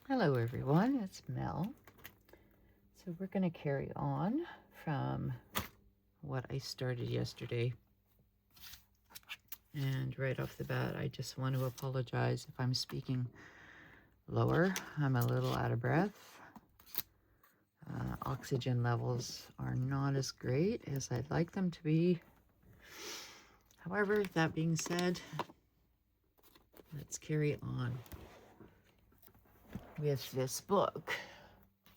Hello everyone, it's Mel. So we're going to carry on from what I started yesterday. And right off the bat, I just want to apologize if I'm speaking lower. I'm a little out of breath. Oxygen levels are not as great as I'd like them to be. However, that being said, let's carry on with this book.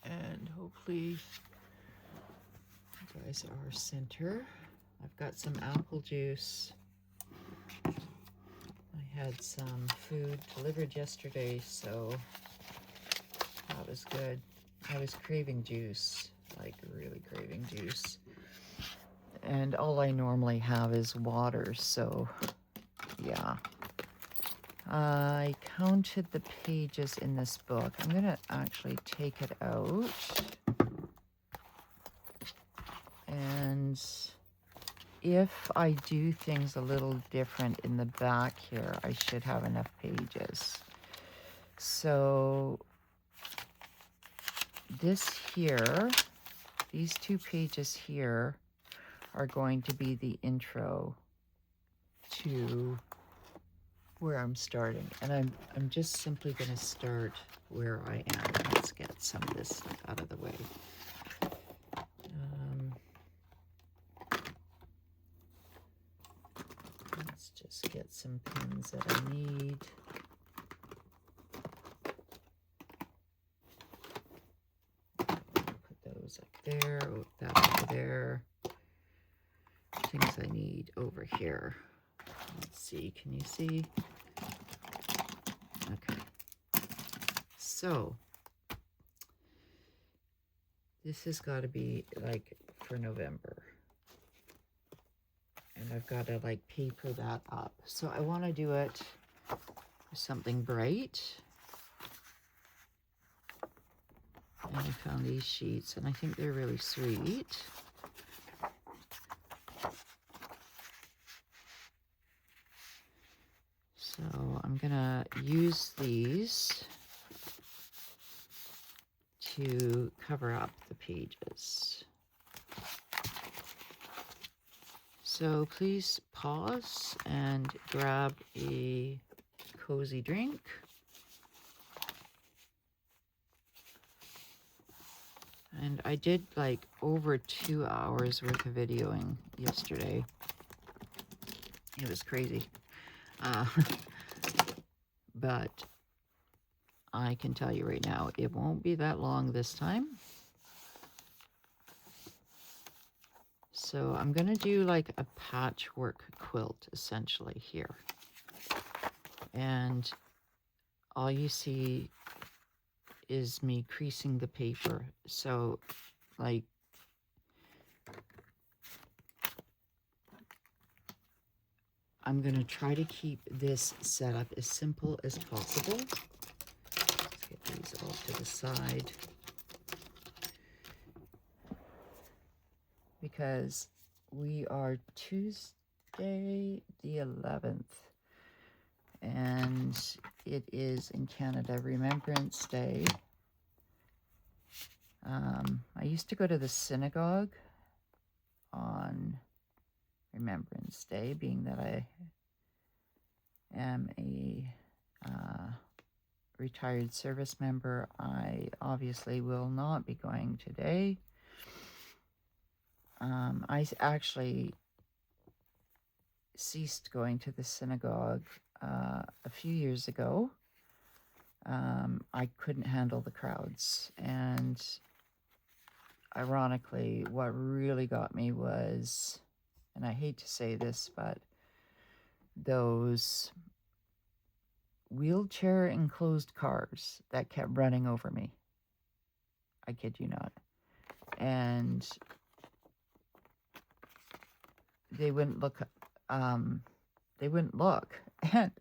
And hopefully you guys are center. I've got some apple juice. I had some food delivered yesterday, so that was good. I was craving juice, like really craving juice. And all I normally have is water, so yeah. I counted the pages in this book. I'm going to actually take it out. And if I do things a little different in the back here, I should have enough pages. So this here, these 2 pages here are going to be the intro to where I'm starting. And I'm just simply going to start where I am. Let's get some of this stuff out of the way. Let's just get some pins that I need. Put those up there, that over there. Things I need over here. Let's see, can you see? Okay. So, this has got to be like for November. And I've got to like paper that up. So I want to do it with something bright. And I found these sheets and I think they're really sweet. So I'm gonna use these to cover up the pages. So please pause and grab a cozy drink. And I did like over 2 hours worth of videoing yesterday. It was crazy. But I can tell you right now, it won't be that long this time. So I'm going to do like a patchwork quilt essentially here. And all you see is me creasing the paper. So like I'm going to try to keep this setup as simple as possible. Let's get these off to the side. Because we are Tuesday the 11th. And it is in Canada Remembrance Day. I used to go to the synagogue on Remembrance Day, being that I am a retired service member. I obviously will not be going today. I actually ceased going to the synagogue a few years ago. I couldn't handle the crowds, and ironically, what really got me was, and I hate to say this, but those wheelchair enclosed cars that kept running over me. I kid you not. And they wouldn't look, and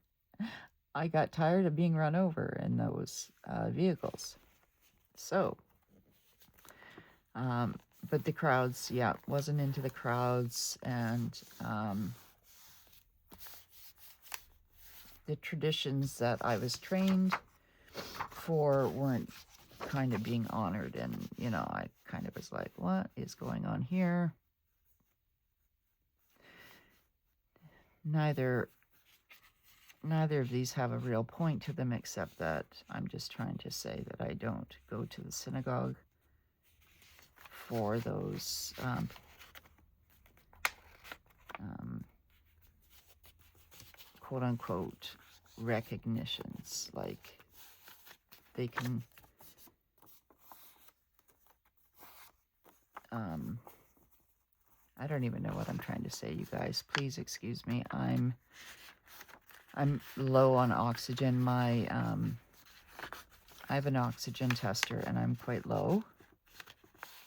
I got tired of being run over in those vehicles. So, but the crowds, yeah, wasn't into the crowds, and the traditions that I was trained 4 weren't kind of being honored, and you know, I kind of was like, what is going on here? Neither of these have a real point to them, except that I'm just trying to say that I don't go to the synagogue for those quote unquote recognitions. Like, they can I don't even know what I'm trying to say, you guys. Please excuse me. I'm low on oxygen. My I have an oxygen tester and I'm quite low,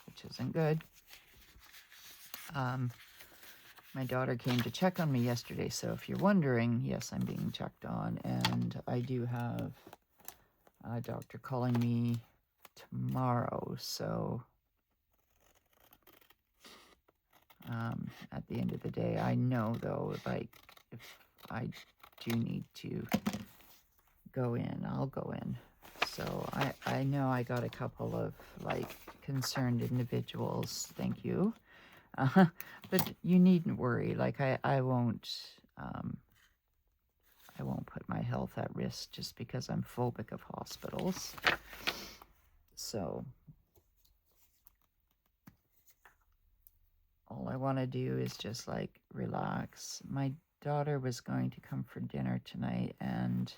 which isn't good. My daughter came to check on me yesterday, so if you're wondering, yes, I'm being checked on, and I do have a doctor calling me tomorrow, so at the end of the day, I know, though, like, if I do need to go in, I'll go in. So I know I got a couple of, like, concerned individuals, thank you. But you needn't worry. Like, I won't put my health at risk just because I'm phobic of hospitals. So all I want to do is just, like, relax. My daughter was going to come for dinner tonight, and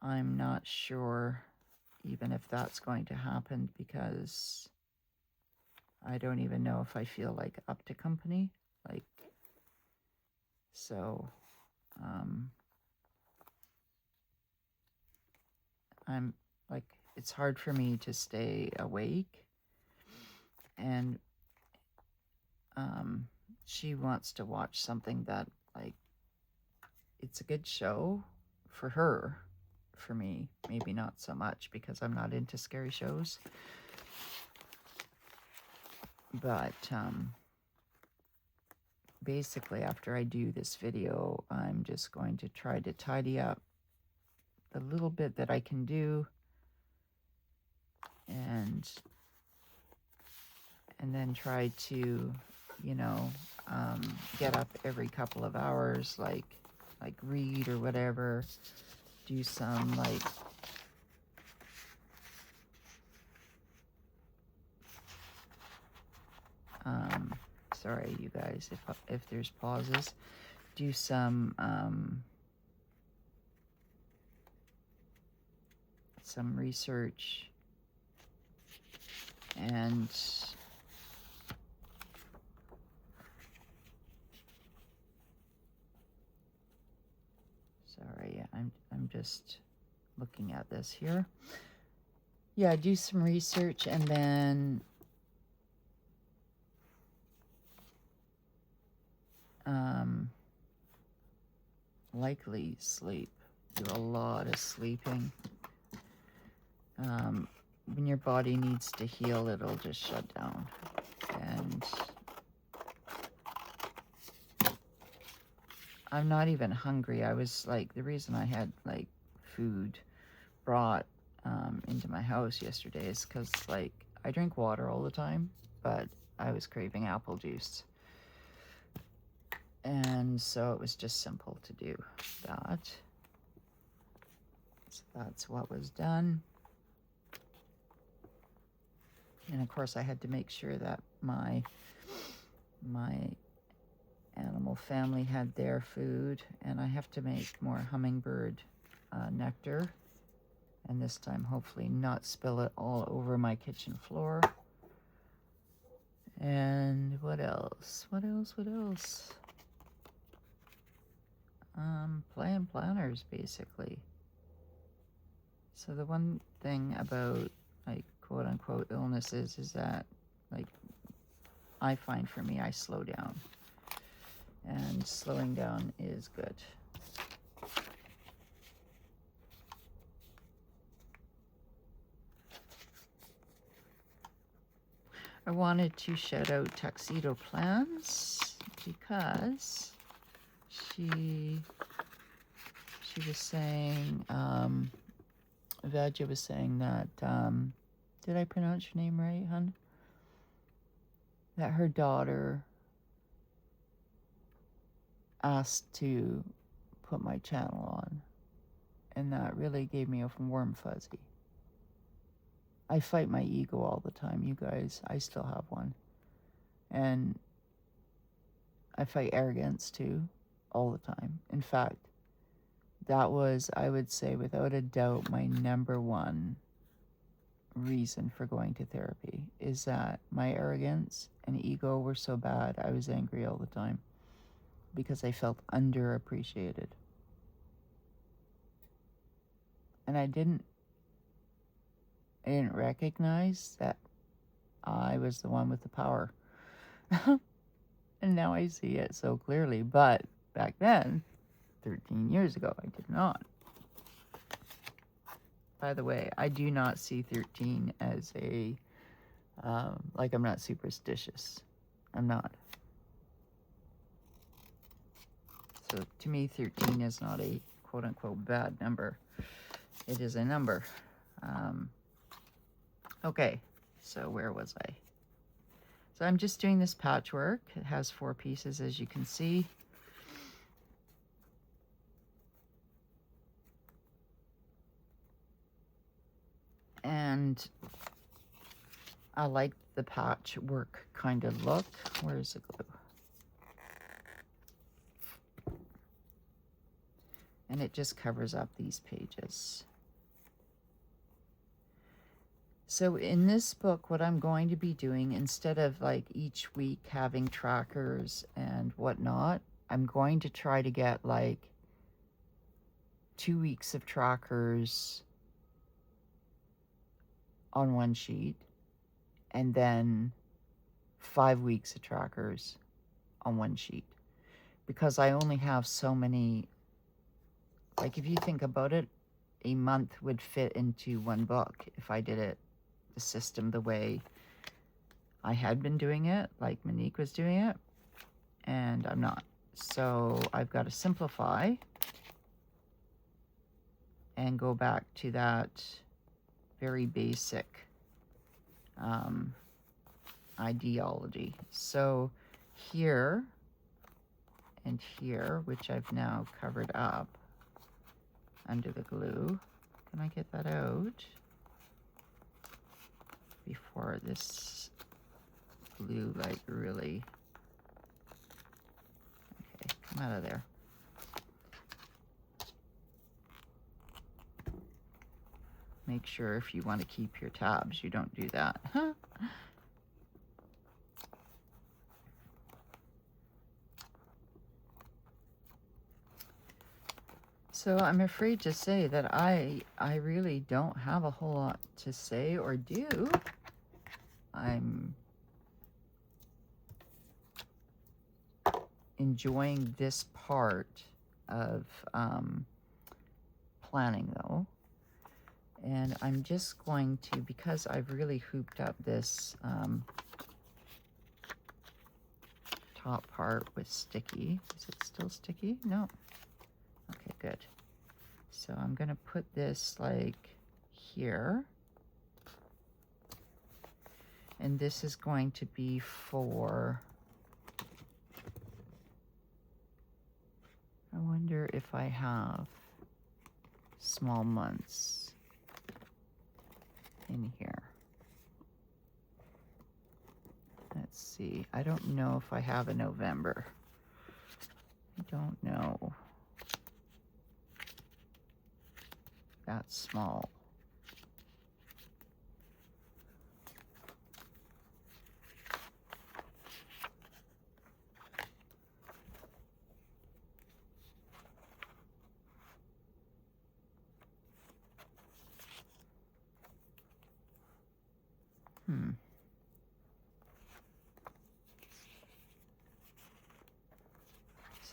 I'm not sure even if that's going to happen, because I don't even know if I feel like up to company. Like, so I'm like, it's hard for me to stay awake, and she wants to watch something that, like, it's a good show for her. For me, maybe not so much, because I'm not into scary shows. But basically, after I do this video, I'm just going to try to tidy up the little bit that I can do, and then try to, you know, get up every couple of hours, like read or whatever, do some, like, sorry you guys if there's pauses, do some research, and sorry, I'm just looking at this here. Yeah, do some research, and then likely sleep. Do a lot of sleeping. When your body needs to heal, it'll just shut down. And I'm not even hungry. I was like, the reason I had, like, food brought into my house yesterday is because, like, I drink water all the time, but I was craving apple juice. And so it was just simple to do that. So that's what was done. And of course I had to make sure that my animal family had their food, and I have to make more hummingbird nectar, and this time hopefully not spill it all over my kitchen floor. And what else? Planners, basically. So the one thing about, like, quote unquote illnesses is that, like, I find for me, I slow down, and slowing down is good. I wanted to shout out Tuxedo Plans, because she was saying Vadja was saying that, did I pronounce your name right, hun? That her daughter asked to put my channel on, and that really gave me a warm fuzzy. I fight my ego all the time, you guys. I still have one. And I fight arrogance too, all the time. In fact, that was, I would say, without a doubt, my number one reason for going to therapy, is that my arrogance and ego were so bad, I was angry all the time because I felt underappreciated. And I didn't recognize that I was the one with the power. And now I see it so clearly. But back then, 13 years ago, I did not. By the way, I do not see 13 as a, like, I'm not superstitious. I'm not. So to me, 13 is not a quote-unquote bad number. It is a number. Okay, so where was I? So I'm just doing this patchwork. It has 4 pieces, as you can see. And I like the patchwork kind of look. Where's the glue? And it just covers up these pages. So in this book, what I'm going to be doing, instead of like each week having trackers and whatnot, I'm going to try to get like 2 weeks of trackers on one sheet, and then 5 weeks of trackers on one sheet. Because I only have so many, like if you think about it, a month would fit into one book if I did it the system the way I had been doing it, like Monique was doing it, and I'm not. So I've got to simplify and go back to that very basic ideology. So here and here, which I've now covered up under the glue, can I get that out before this glue like really, okay, come out of there. Make sure if you want to keep your tabs, you don't do that. So I'm afraid to say that I really don't have a whole lot to say or do. I'm enjoying this part of planning though. And I'm just going to, because I've really hooped up this top part with sticky. Is it still sticky? No. Okay, good. So I'm going to put this like here. And this is going to be for, I wonder if I have small months in here. Let's see. I don't know if I have a November. I don't know. That's small.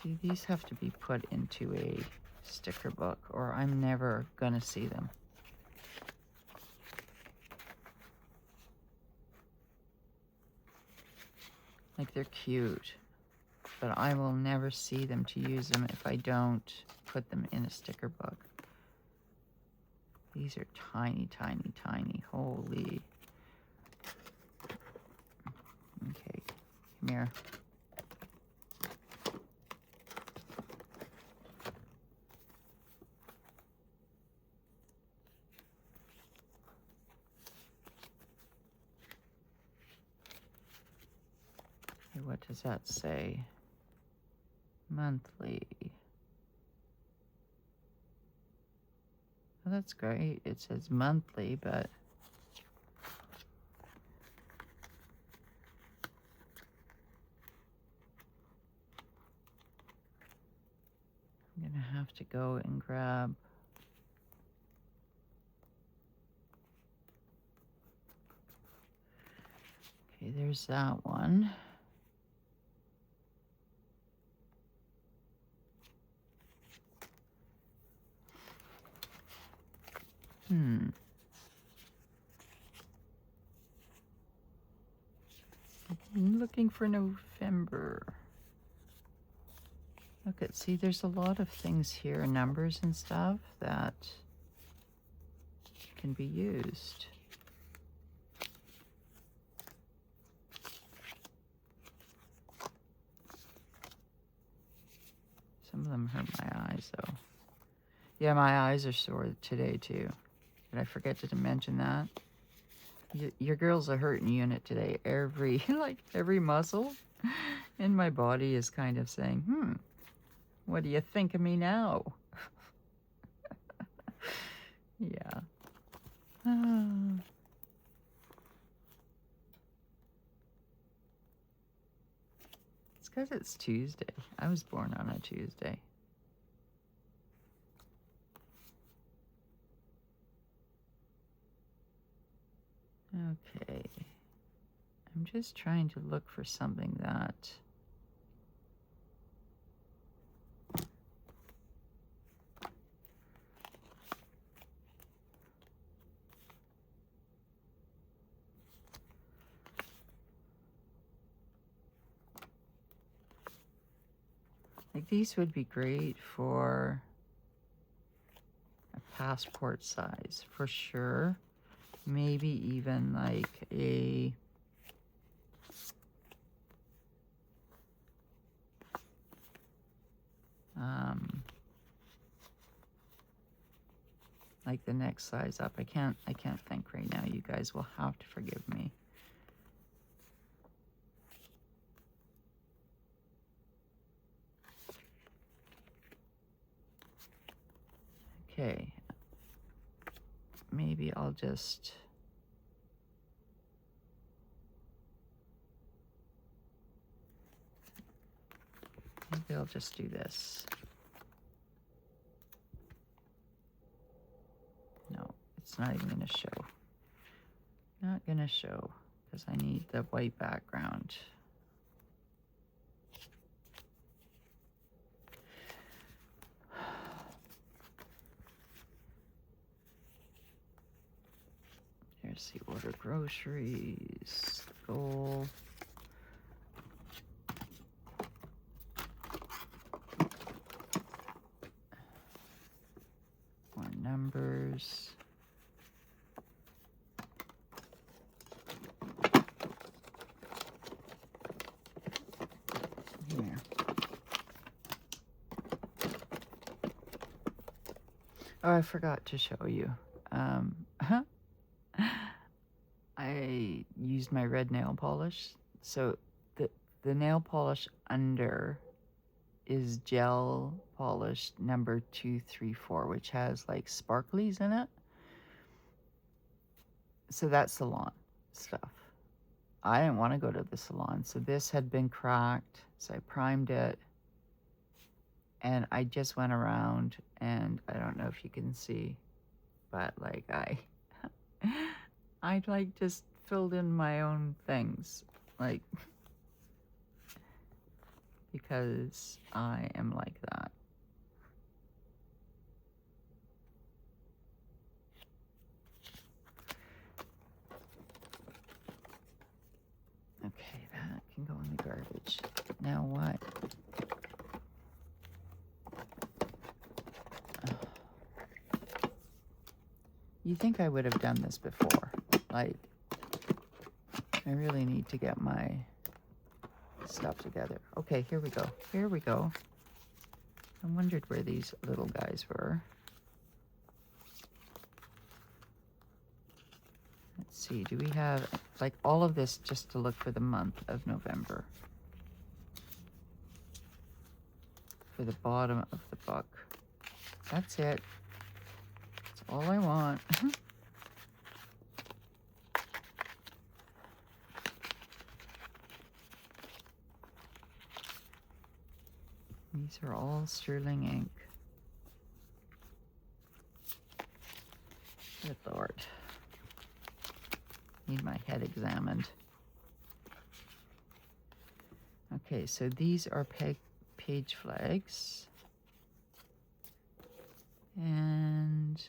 See, these have to be put into a sticker book or I'm never gonna see them. Like they're cute, but I will never see them to use them if I don't put them in a sticker book. These are tiny, tiny, tiny. Holy. Okay, come here. Okay, what does that say? Monthly. Well, that's great. It says monthly, but I'm gonna have to go and grab. Okay, there's that one. I'm looking for November. Look at, see, there's a lot of things here, numbers and stuff that can be used. Some of them hurt my eyes, though. Yeah, my eyes are sore today, too. Did I forget to mention that? Your girl's a hurting unit today. Every muscle in my body is kind of saying, what do you think of me now? Yeah. It's because it's Tuesday. I was born on a Tuesday. Okay. I'm just trying to look for something that... Like, these would be great for a passport size, for sure. Maybe even like a... like the next size up. I can't think right now. You guys will have to forgive me. Okay. Maybe I'll just... Maybe I'll just do this. No, it's not even gonna show. Not gonna show, because I need the white background. Here's the order groceries, gold. More numbers. Here. Oh, I forgot to show you. I used my red nail polish. So the nail polish under is gel polish number 234, which has like sparklies in it. So that's salon stuff. I didn't want to go to the salon, so this had been cracked, so I primed it. And I just went around, and I don't know if you can see, but like I like just filled in my own things, like, because I am like that. Okay, that can go in the garbage. Now what? You think I would have done this before. Like, I really need to get my stuff together. Okay, here we go. Here we go. I wondered where these little guys were. Let's see, do we have, like, all of this just to look for the month of November? For the bottom of the book. That's it. That's all I want. These are all sterling ink. Good Lord. Need my head examined. Okay, so these are page flags. And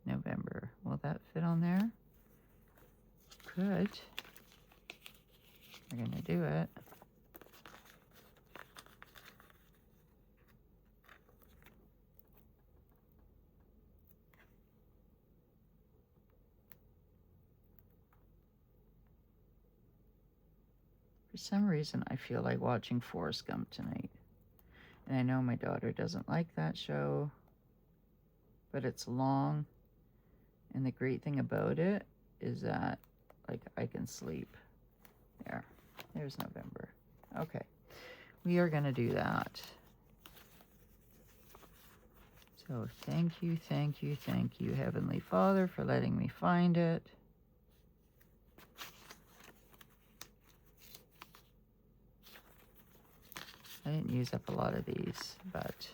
November. Will that fit on there? Could. We're gonna do it. For some reason, I feel like watching Forrest Gump tonight. And I know my daughter doesn't like that show, but it's long. And the great thing about it is that, like, I can sleep. There's November. Okay, we are gonna do that. So thank you, thank you, thank you, Heavenly Father, for letting me find it. I didn't use up a lot of these, but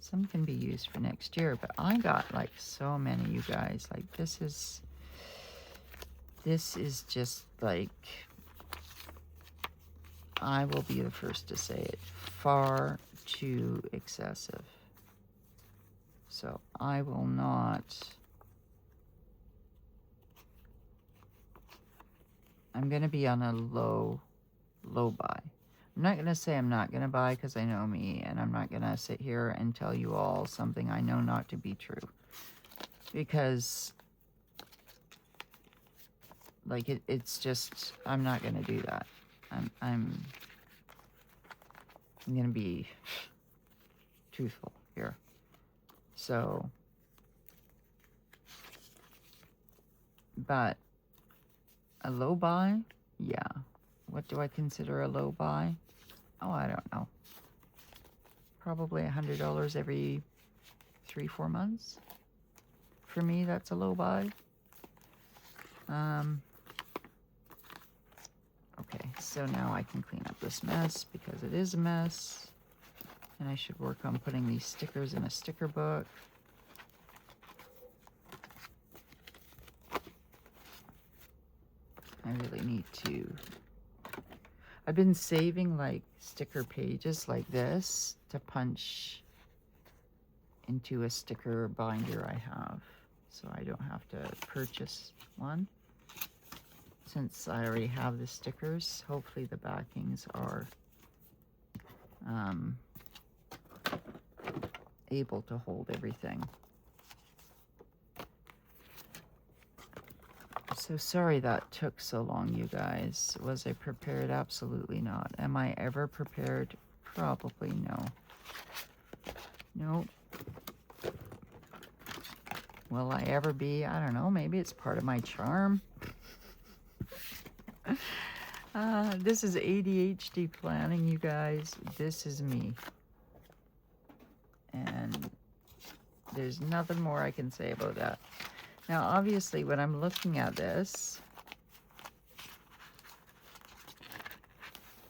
some can be used for next year. But I got like so many, you guys. Like this is just like, I will be the first to say it, far too excessive. So I will not. I'm going to be on a low buy. I'm not going to say I'm not going to buy because I know me, and I'm not going to sit here and tell you all something I know not to be true. Because, like, it's just, I'm not going to do that. I'm going to be truthful here. So, but a low buy? Yeah. What do I consider a low buy? Oh, I don't know. Probably $100 every 3-4 months. For me, that's a low buy. Okay, so now I can clean up this mess because it is a mess. And I should work on putting these stickers in a sticker book. I really need to. I've been saving like sticker pages like this to punch into a sticker binder I have, so I don't have to purchase one. Since I already have the stickers, hopefully the backings are able to hold everything. So sorry that took so long, you guys. Was I prepared? Absolutely not. Am I ever prepared? Probably no. Nope. Will I ever be? I don't know. Maybe it's part of my charm. This is ADHD planning, you guys. This is me. And there's nothing more I can say about that. Now, obviously, when I'm looking at this,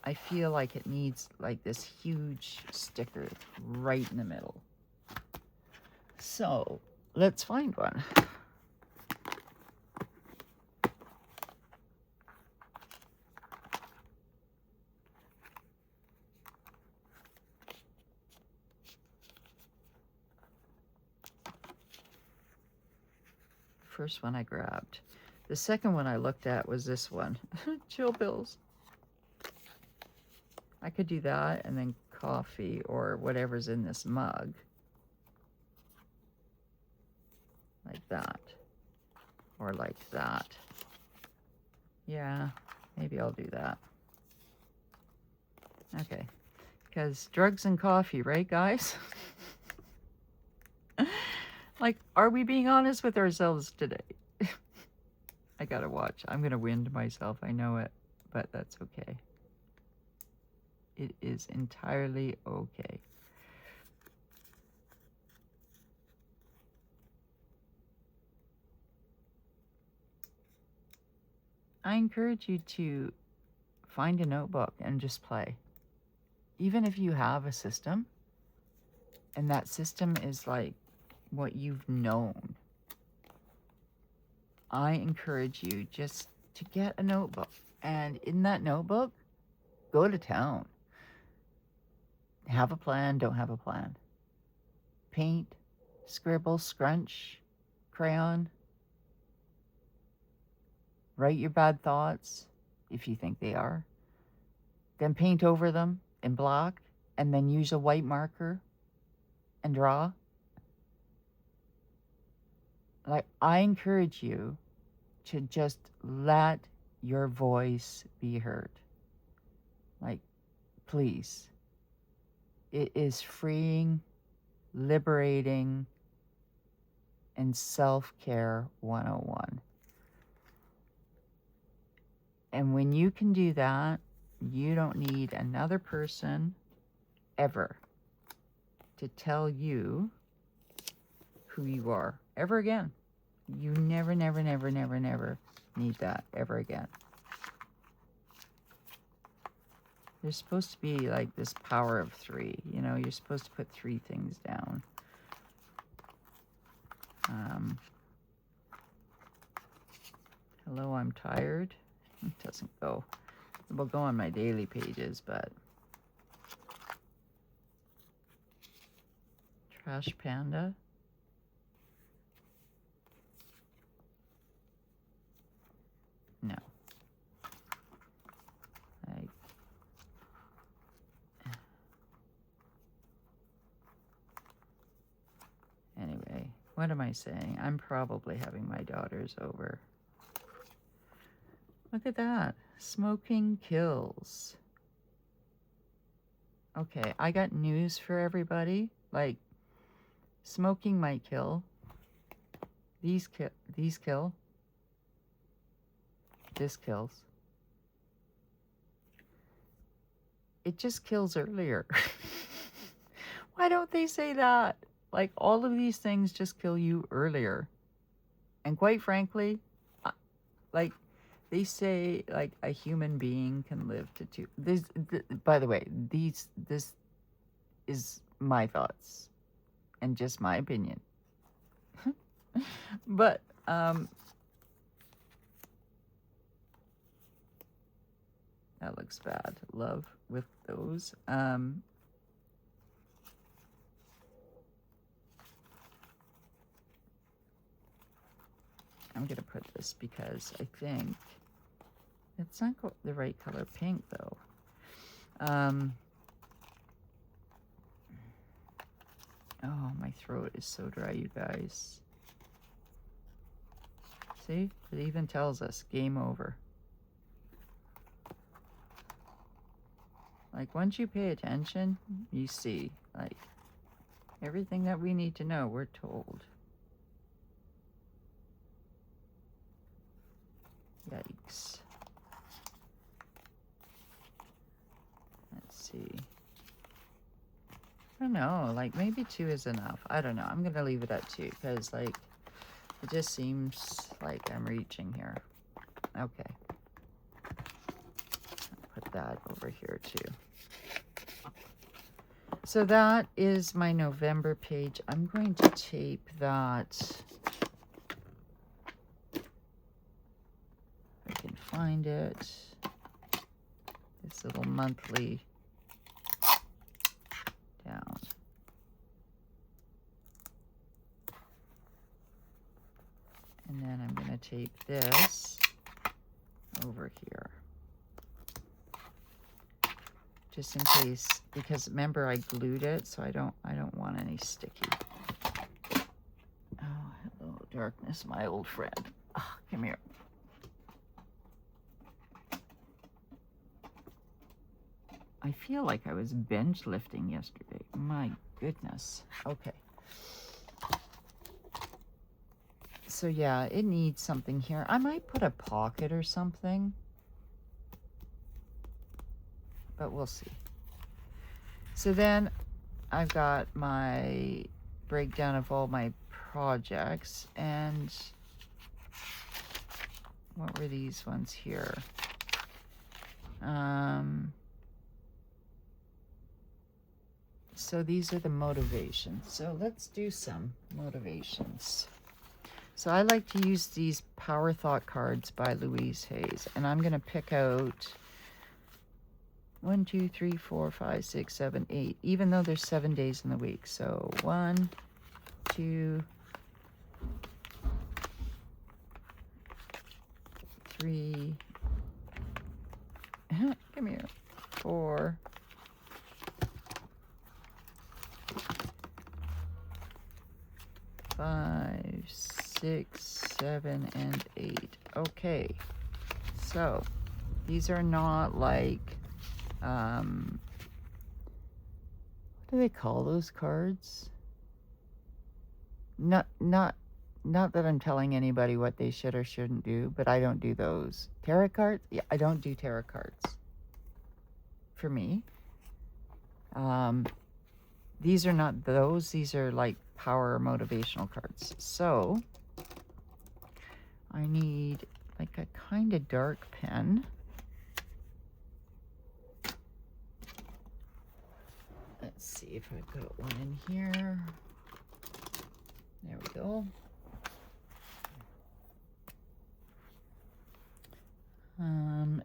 I feel like it needs like this huge sticker right in the middle. So, let's find one. First one I grabbed. The second one I looked at was this one. Chill pills. I could do that and then coffee or whatever's in this mug. Like that. Or like that. Yeah, maybe I'll do that. Okay. Because drugs and coffee, right, guys? Like, are we being honest with ourselves today? I gotta watch. I'm gonna wind myself. I know it. But that's okay. It is entirely okay. I encourage you to find a notebook and just play. Even if you have a system, and that system is like what you've known, I encourage you just to get a notebook. And in that notebook, go to town. Have a plan, don't have a plan. Paint, scribble, scrunch, crayon. Write your bad thoughts, if you think they are. Then paint over them in black, and then use a white marker and draw. Like, I encourage you to just let your voice be heard. Like, please. It is freeing, liberating, and self-care 101. And when you can do that, you don't need another person ever to tell you who you are ever again. You never, never, never, never, never need that ever again. There's supposed to be like this power of 3. You know, you're supposed to put 3 things down. Hello, I'm tired. It doesn't go. It will go on my daily pages, but... Trash Panda. No. Anyway, what am I saying? I'm probably having my daughters over. Look at that. Smoking kills. Okay, I got news for everybody. Like, smoking might kill. These kill. This kills. It just kills earlier. Why don't they say that? Like, all of these things just kill you earlier. And quite frankly, like, they say, like, a human being can live to 2. By the way, this is my thoughts and just my opinion. But, that looks bad. Love with those. I'm going to put this because I think it's not the right color pink, though. Oh, my throat is so dry, you guys. See? It even tells us game over. Like, once you pay attention, you see, like, everything that we need to know, we're told. Yikes. Let's see. I don't know, like, maybe 2 is enough. I don't know. I'm going to leave it at 2 because, like, it just seems like I'm reaching here. Okay. I'll put that over here, too. So that is my November page. I'm going to tape that. I can find it. This little monthly down. And then I'm going to tape this over here. just in case, because remember I glued it, so I don't want any sticky. Oh, hello, darkness, my old friend. Oh, come here. I feel like I was bench lifting yesterday. My goodness. Okay. So yeah, it needs something here. I might put a pocket or something, but we'll see. So then I've got my breakdown of all my projects, and what were these ones here? So these are the motivations. So let's do some motivations. So I like to use these Power Thought cards by Louise Hayes, and I'm going to pick out 1, 2, 3, 4, 5, 6, 7, 8, even though there's 7 days in the week. So 1, 2, 3, come here, 4, 5, 6, 7, and 8. Okay, so these are not like, what do they call those cards? Not that I'm telling anybody what they should or shouldn't do, but I don't do those. Tarot cards? Yeah, I don't do tarot cards. For me. These are not those. These are like power motivational cards. So I need like a kind of dark pen. Let's see if I've got one in here. There we go.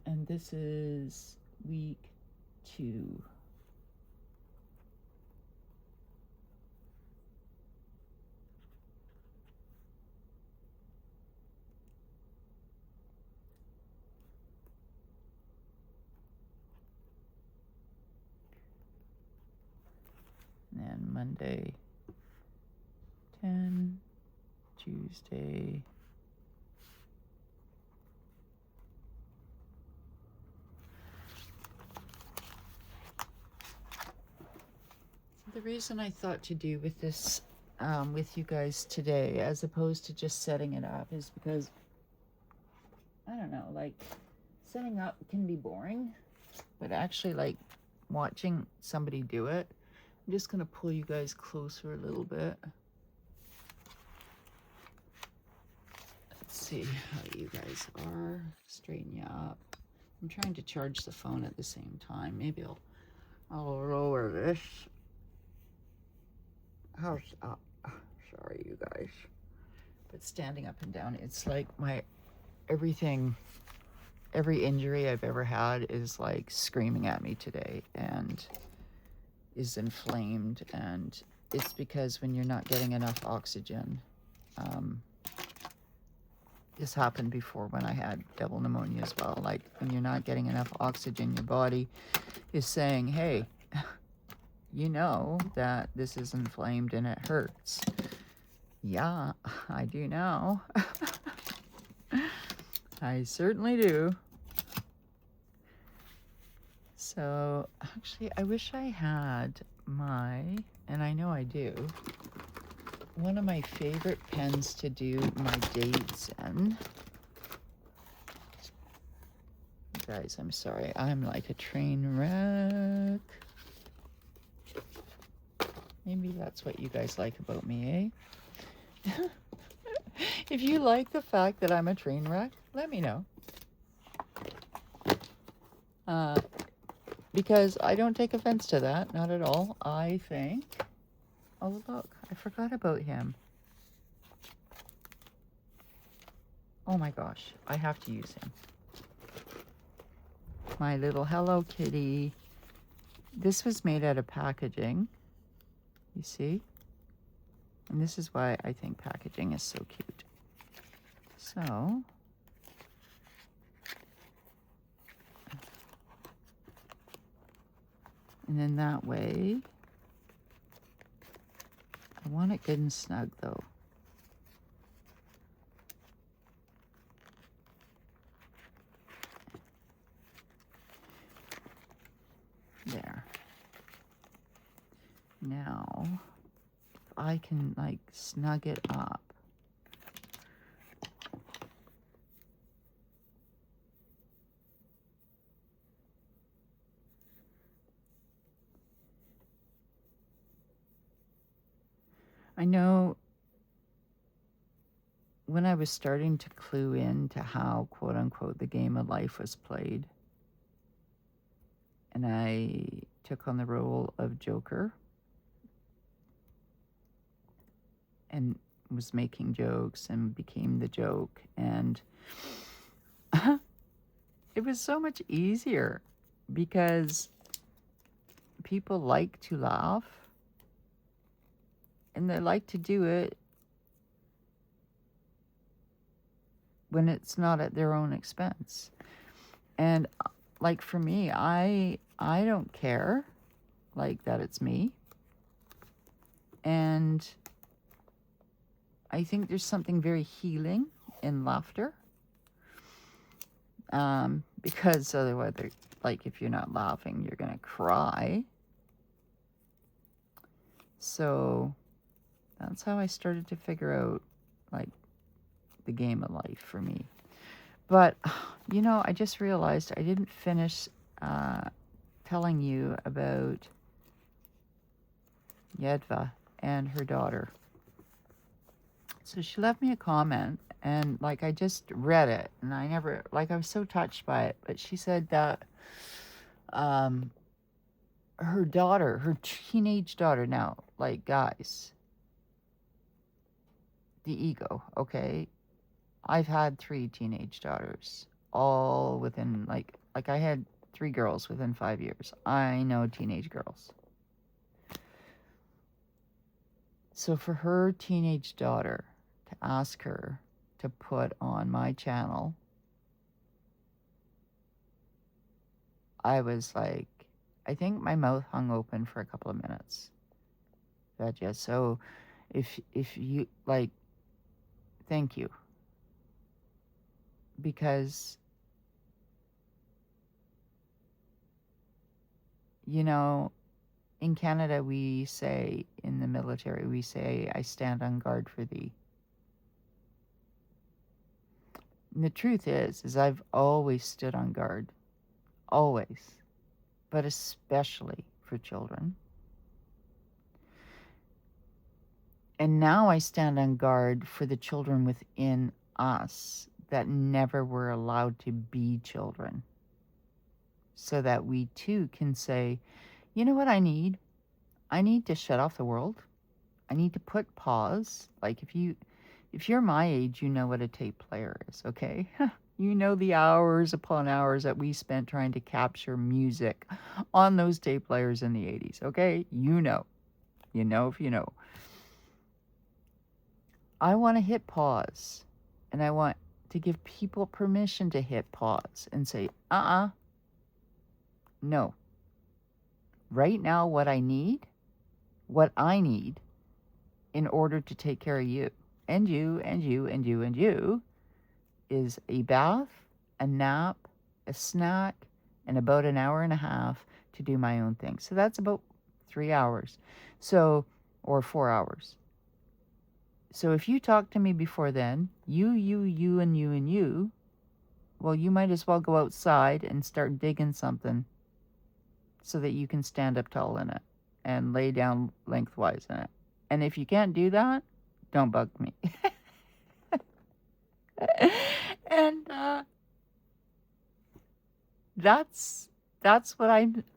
And this is week 2. And Monday 10, Tuesday 'The reason I thought to do with this with you guys today, as opposed to just setting it up, is because I don't know, like setting up can be boring, but actually like watching somebody do it, I'm just gonna pull you guys closer a little bit. Let's see how you guys are. Straighten you up. I'm trying to charge the phone at the same time. Maybe I'll lower this. Sorry, you guys. But standing up and down, it's like my everything, every injury I've ever had is like screaming at me today and is inflamed. And it's because when you're not getting enough oxygen, this happened before when I had double pneumonia as well. Like when you're not getting enough oxygen, your body is saying, hey, you know that this is inflamed and it hurts. Yeah, I do now. I certainly do. So actually, I wish I had and I know I do, one of my favorite pens to do my dates in. Guys, I'm sorry. I'm like a train wreck. Maybe that's what you guys like about me, eh? If you like the fact that I'm a train wreck, let me know. Because I don't take offense to that, not at all. I think... Oh, look, I forgot about him. Oh my gosh, I have to use him. My little Hello Kitty. This was made out of packaging. You see? And this is why I think packaging is so cute. So, And then that way, I want it good and snug though. There. Now, if I can like snug it up. I know when I was starting to clue into how, quote unquote, the game of life was played, and I took on the role of Joker and was making jokes and became the joke, and it was so much easier because people like to laugh and they like to do it when it's not at their own expense. And like for me, I don't care like that it's me. And I think there's something very healing in laughter. Because otherwise, like if you're not laughing, you're gonna cry. So that's how I started to figure out like the game of life for me. But, you know, I just realized I didn't finish telling you about Yedva and her daughter. So she left me a comment, and like I just read it, and I was so touched by it. But she said that her daughter, her teenage daughter now, like guys, the ego, okay? I've had 3 teenage daughters, all within like I had 3 girls within 5 years. I know teenage girls. So for her teenage daughter to ask her to put on my channel, I was like, I think my mouth hung open for a couple of minutes. Vadja. So if you like, thank you. Because, you know, in Canada, we say, in the military, we say, I stand on guard for thee. And the truth is I've always stood on guard. Always. But especially for children. And now I stand on guard for the children within us that never were allowed to be children. So that we too can say, you know what I need? I need to shut off the world. I need to put pause. Like if you're my age, you know what a tape player is, okay? You know the hours upon hours that we spent trying to capture music on those tape players in the 80s, okay? You know. You know if you know. I want to hit pause, and I want to give people permission to hit pause and say, no. Right now, what I need in order to take care of you, and you, and you, and you, and you, is a bath, a nap, a snack, and about an hour and a half to do my own thing. So that's about 3 hours. So, or 4 hours. So if you talk to me before then, you, and you, and you, well, you might as well go outside and start digging something so that you can stand up tall in it and lay down lengthwise in it. And if you can't do that, don't bug me. And that's what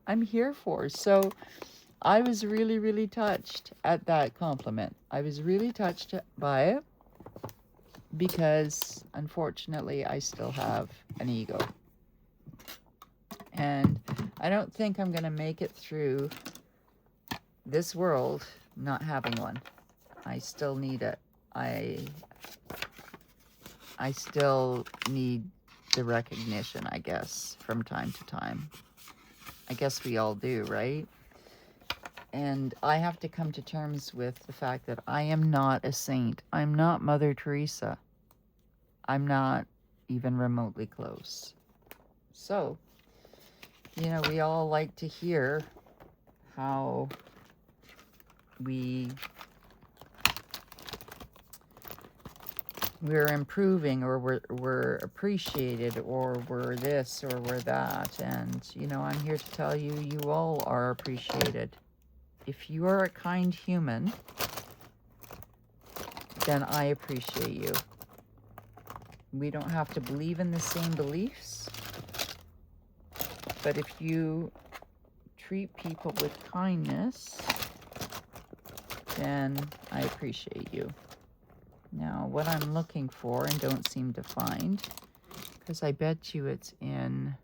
I'm here for. So I was really, really touched at that compliment. I was really touched by it because, unfortunately, I still have an ego. And I don't think I'm going to make it through this world not having one. I still need it. I still need the recognition, I guess, from time to time. I guess we all do, right? And I have to come to terms with the fact that I am not a saint. I'm not Mother Teresa. I'm not even remotely close. So, you know, we all like to hear how we're improving, or we're appreciated, or we're this or we're that. And, you know, I'm here to tell you, you all are appreciated. If you are a kind human, then I appreciate you. We don't have to believe in the same beliefs, but if you treat people with kindness, then I appreciate you. Now, what I'm looking for and don't seem to find, because I bet you it's in...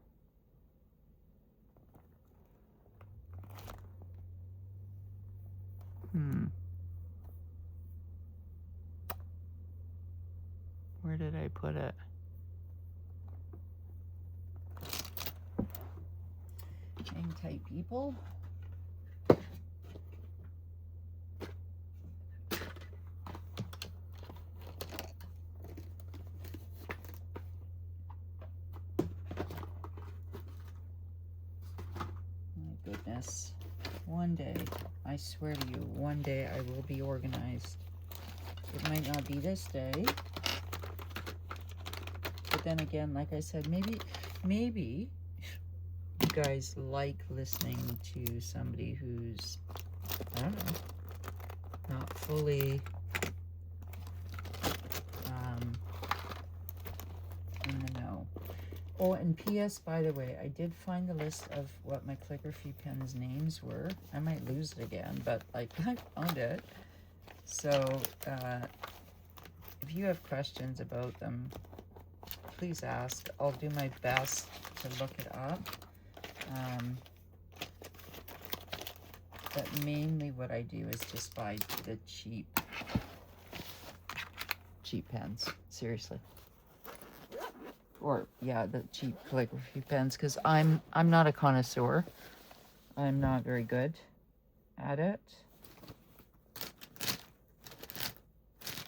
Where did I put it? Hang tight, people. My goodness. One day, I swear to you, one day I will be organized. It might not be this day. But then again, like I said, maybe you guys like listening to somebody who's, I don't know, not fully in the know. Oh, and P.S., by the way, I did find the list of what my calligraphy pen's names were. I might lose it again, but like I found it. So if you have questions about them, please ask. I'll do my best to look it up. But mainly what I do is just buy the cheap pens. Seriously. Or yeah, the cheap calligraphy pens, because I'm not a connoisseur. I'm not very good at it.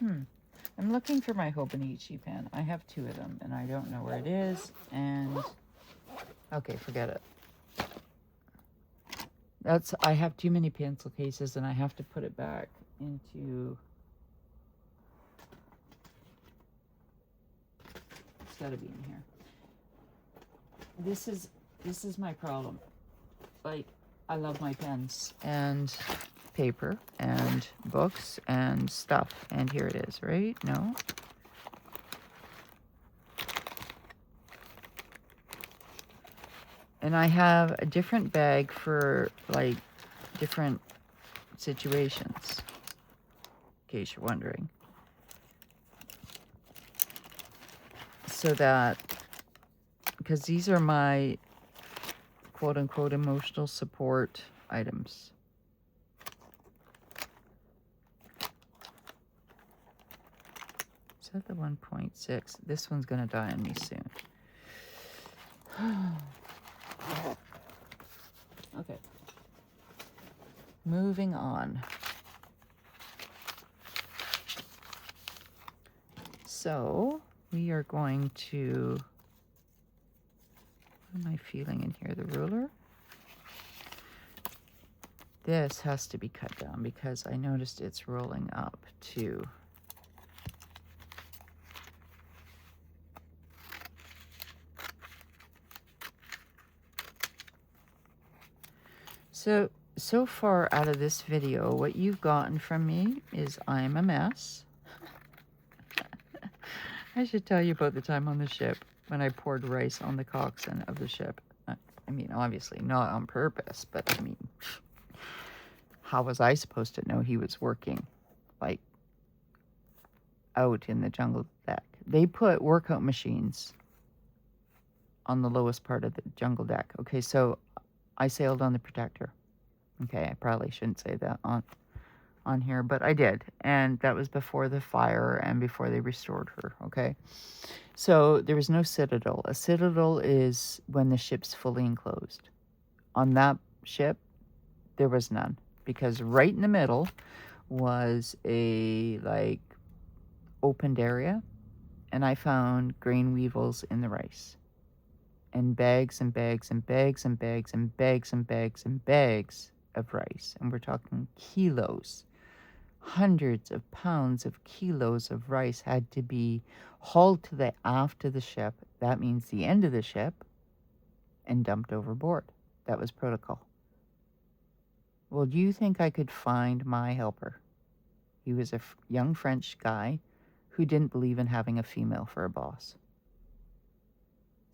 I'm looking for my Hobonichi pen. I have 2 of them, and I don't know where it is, and... Okay, forget it. I have too many pencil cases, and I have to put it back into... It's gotta be in here. This is my problem. Like, I love my pens, and paper, and books, and stuff. And here it is, right? No? And I have a different bag for, like, different situations, in case you're wondering. So that, because these are my quote-unquote emotional support items. Is that the 1.6? This one's going to die on me soon. Okay. Moving on. So, we are going to... What am I feeling in here? The ruler? This has to be cut down because I noticed it's rolling up too. So far out of this video, what you've gotten from me is I'm a mess. I should tell you about the time on the ship when I poured rice on the coxswain of the ship. I mean, obviously not on purpose, but I mean, how was I supposed to know he was working, like, out in the jungle deck? They put workout machines on the lowest part of the jungle deck. Okay, so I sailed on the Protector. Okay, I probably shouldn't say that on here, but I did. And that was before the fire and before they restored her, okay? So there was no citadel. A citadel is when the ship's fully enclosed. On that ship, there was none, because right in the middle was a like opened area, and I found grain weevils in the rice, and bags and bags and bags and bags and bags and bags and bags of rice, and we're talking kilos. Hundreds of pounds of kilos of rice had to be hauled to the aft of the ship. That means the end of the ship, and dumped overboard. That was protocol. Well, do you think I could find my helper? He was a young French guy who didn't believe in having a female for a boss,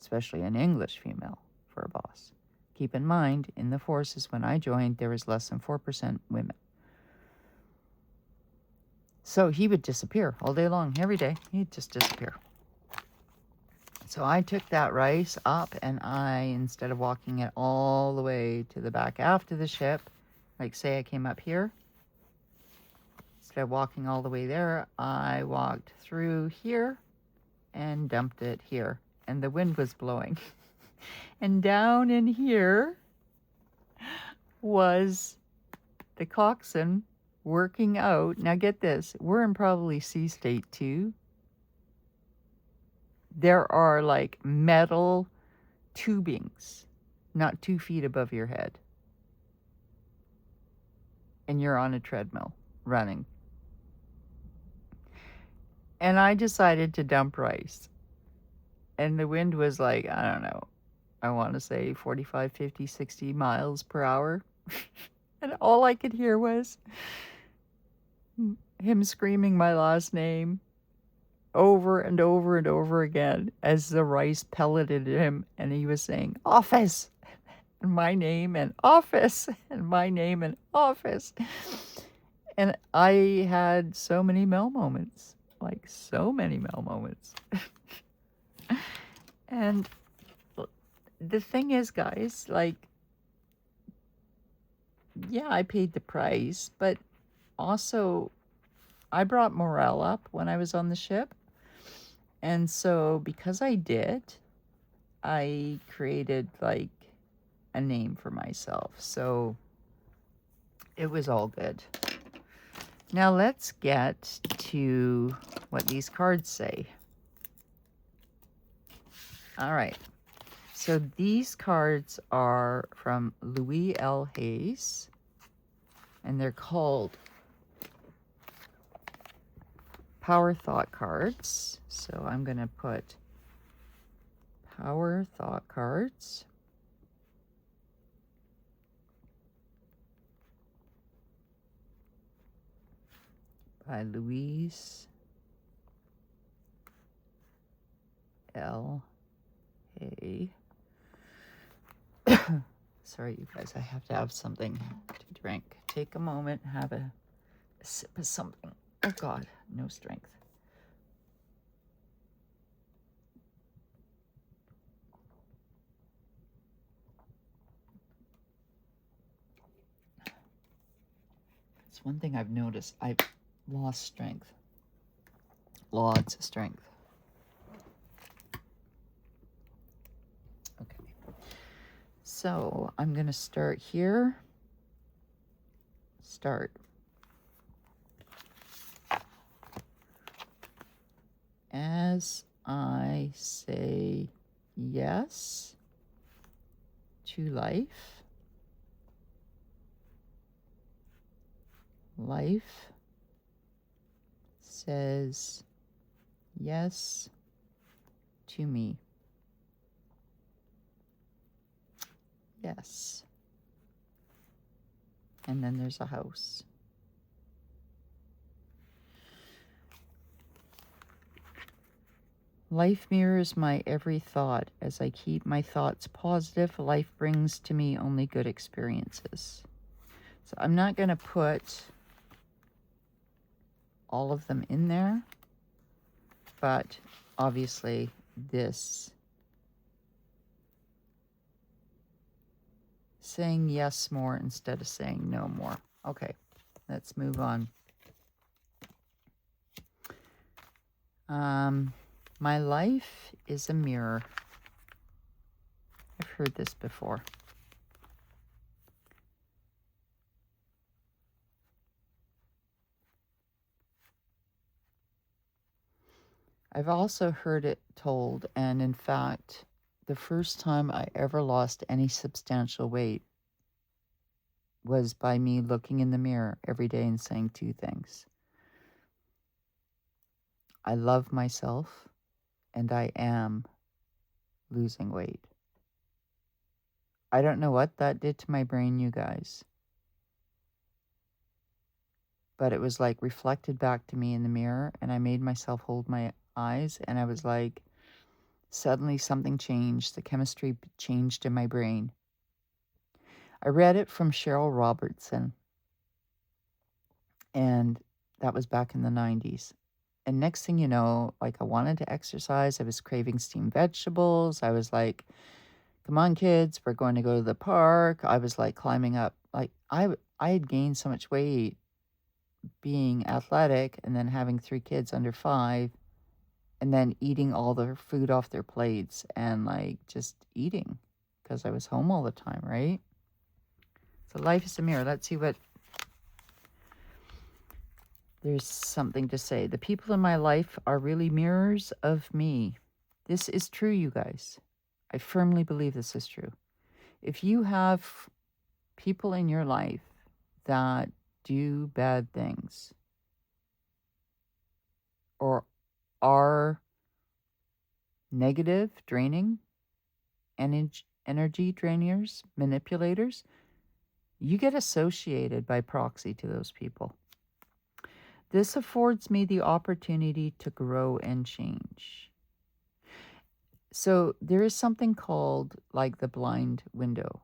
especially an English female for a boss. Keep in mind, in the forces when I joined, there was less than 4% women. So he would disappear all day long, every day. He'd just disappear. So I took that rice up, and instead of walking it all the way to the back aft of the ship, like say I came up here, instead of walking all the way there, I walked through here and dumped it here. And the wind was blowing. And down in here was the coxswain working out. Now get this, we're in probably sea state 2. There are like metal tubings, not 2 feet above your head. And you're on a treadmill running. And I decided to dump rice. And the wind was like, I don't know, I want to say 45, 50, 60 miles per hour. And all I could hear was him screaming my last name over and over and over again as the rice pelleted him, and he was saying office and my name and office and my name and office. And I had so many Mel moments, like so many Mel moments. And the thing is, guys, like, yeah, I paid the price, but also I brought morale up when I was on the ship. And so because I did, I created like a name for myself. So it was all good. Now let's get to what these cards say. All right. So these cards are from Louis L. Hayes, and they're called Power Thought cards. So I'm going to put Power Thought cards. By Louise L. Hay. Sorry, you guys, I have to have something to drink. Take a moment, have a sip of something. Oh, God, no strength. It's one thing I've noticed. I've lost strength. Lots of strength. Okay. So I'm going to start here. Start. As I say yes to life, life says yes to me. Yes. And then there's a house. Life mirrors my every thought. As I keep my thoughts positive, life brings to me only good experiences. So I'm not going to put all of them in there, but obviously this saying yes more instead of saying no more. Okay, let's move on. My life is a mirror. I've heard this before. I've also heard it told, and in fact, the first time I ever lost any substantial weight was by me looking in the mirror every day and saying two things. I love myself, and I am losing weight. I don't know what that did to my brain, you guys, but it was like reflected back to me in the mirror, and I made myself hold my eyes, and I was like, suddenly something changed. The chemistry changed in my brain. I read it from Cheryl Robertson, and that was back in the 90s. And next thing you know, like I wanted to exercise. I was craving steamed vegetables. I was like, come on, kids, we're going to go to the park. I was like climbing up. Like I had gained so much weight being athletic and then having 3 kids under 5 and then eating all their food off their plates and like just eating because I was home all the time, right? So life is a mirror. Let's see what there's something to say. The people in my life are really mirrors of me. This is true, you guys. I firmly believe this is true. If you have people in your life that do bad things or are negative, draining, energy drainers, manipulators, you get associated by proxy to those people. This affords me the opportunity to grow and change. So there is something called like the blind window.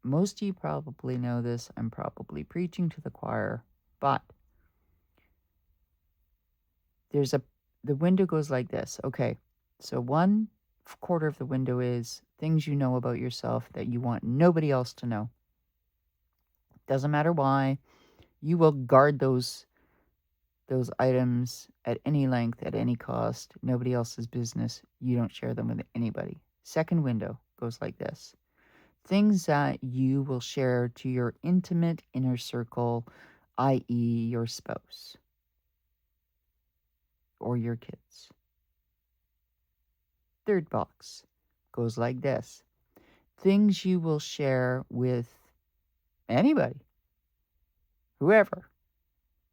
Most of you probably know this. I'm probably preaching to the choir, but the window goes like this. Okay, so 1/4 of the window is things you know about yourself that you want nobody else to know. Doesn't matter why. You will guard those items at any length, at any cost. Nobody else's business. You don't share them with anybody. Second window goes like this. Things that you will share to your intimate inner circle, i.e., your spouse or your kids. Third box goes like this. Things you will share with anybody, whoever,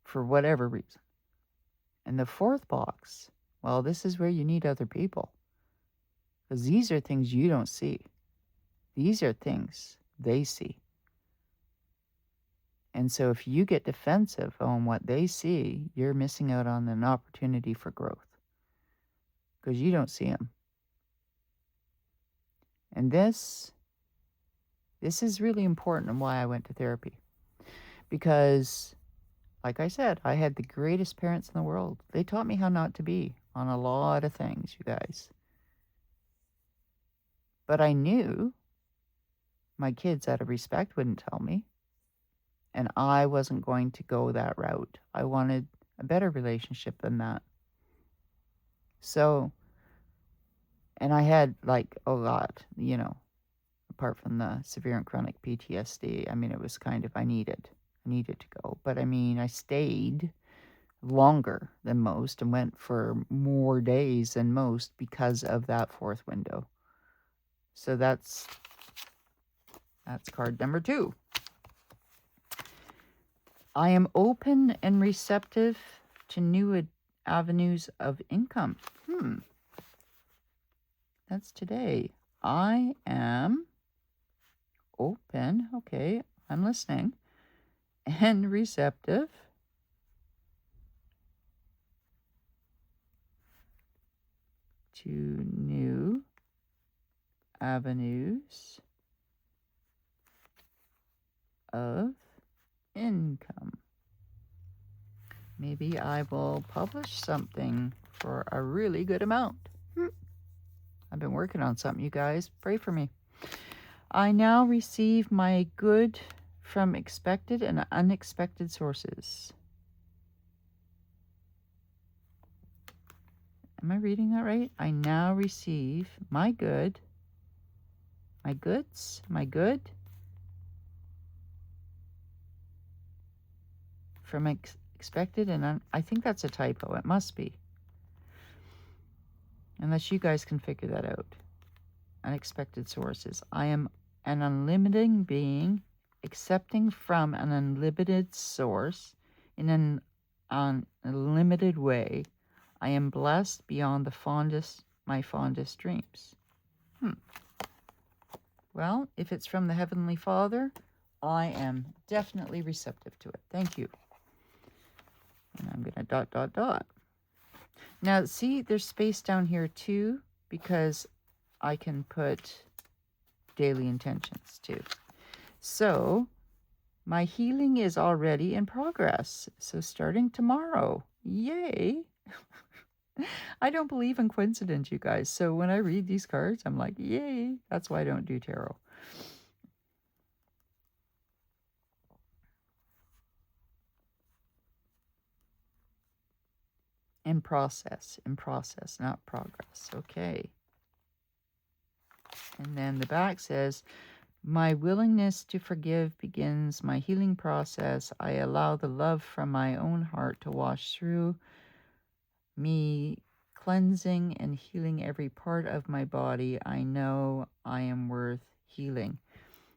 for whatever reason. And the fourth box, well, this is where you need other people. Because these are things you don't see. These are things they see. And so if you get defensive on what they see, you're missing out on an opportunity for growth. Because you don't see them. And this is really important and why I went to therapy. Because, like I said, I had the greatest parents in the world. They taught me how not to be on a lot of things, you guys. But I knew my kids, out of respect, wouldn't tell me. And I wasn't going to go that route. I wanted a better relationship than that. So, and I had like a lot, apart from the severe and chronic PTSD. I mean, it was kind of, I needed to go. But I mean, I stayed longer than most and went for more days than most because of that fourth window. So that's card number 2. I am open and receptive to new avenues of income. That's today. I am open. Okay, I'm listening. And receptive to new avenues of income. Maybe I will publish something for a really good amount. I've been working on something, you guys. Pray for me. I now receive my good from expected and unexpected sources. Am I reading that right? I now receive my good from expected and I think that's a typo. It must be. Unless you guys can figure that out. Unexpected sources. I am an unlimited being accepting from an unlimited source in an unlimited way. I am blessed beyond my fondest dreams. Well, if it's from the Heavenly Father, I am definitely receptive to it. Thank you. And I'm going to ... Now, see, there's space down here too, because I can put daily intentions too. So, my healing is already in progress. So, starting tomorrow. Yay! I don't believe in coincidence, you guys. So, when I read these cards, I'm like, yay! That's why I don't do tarot. In process, not progress. Okay. And then the back says, my willingness to forgive begins my healing process. I allow the love from my own heart to wash through me, cleansing and healing every part of my body. I know I am worth healing.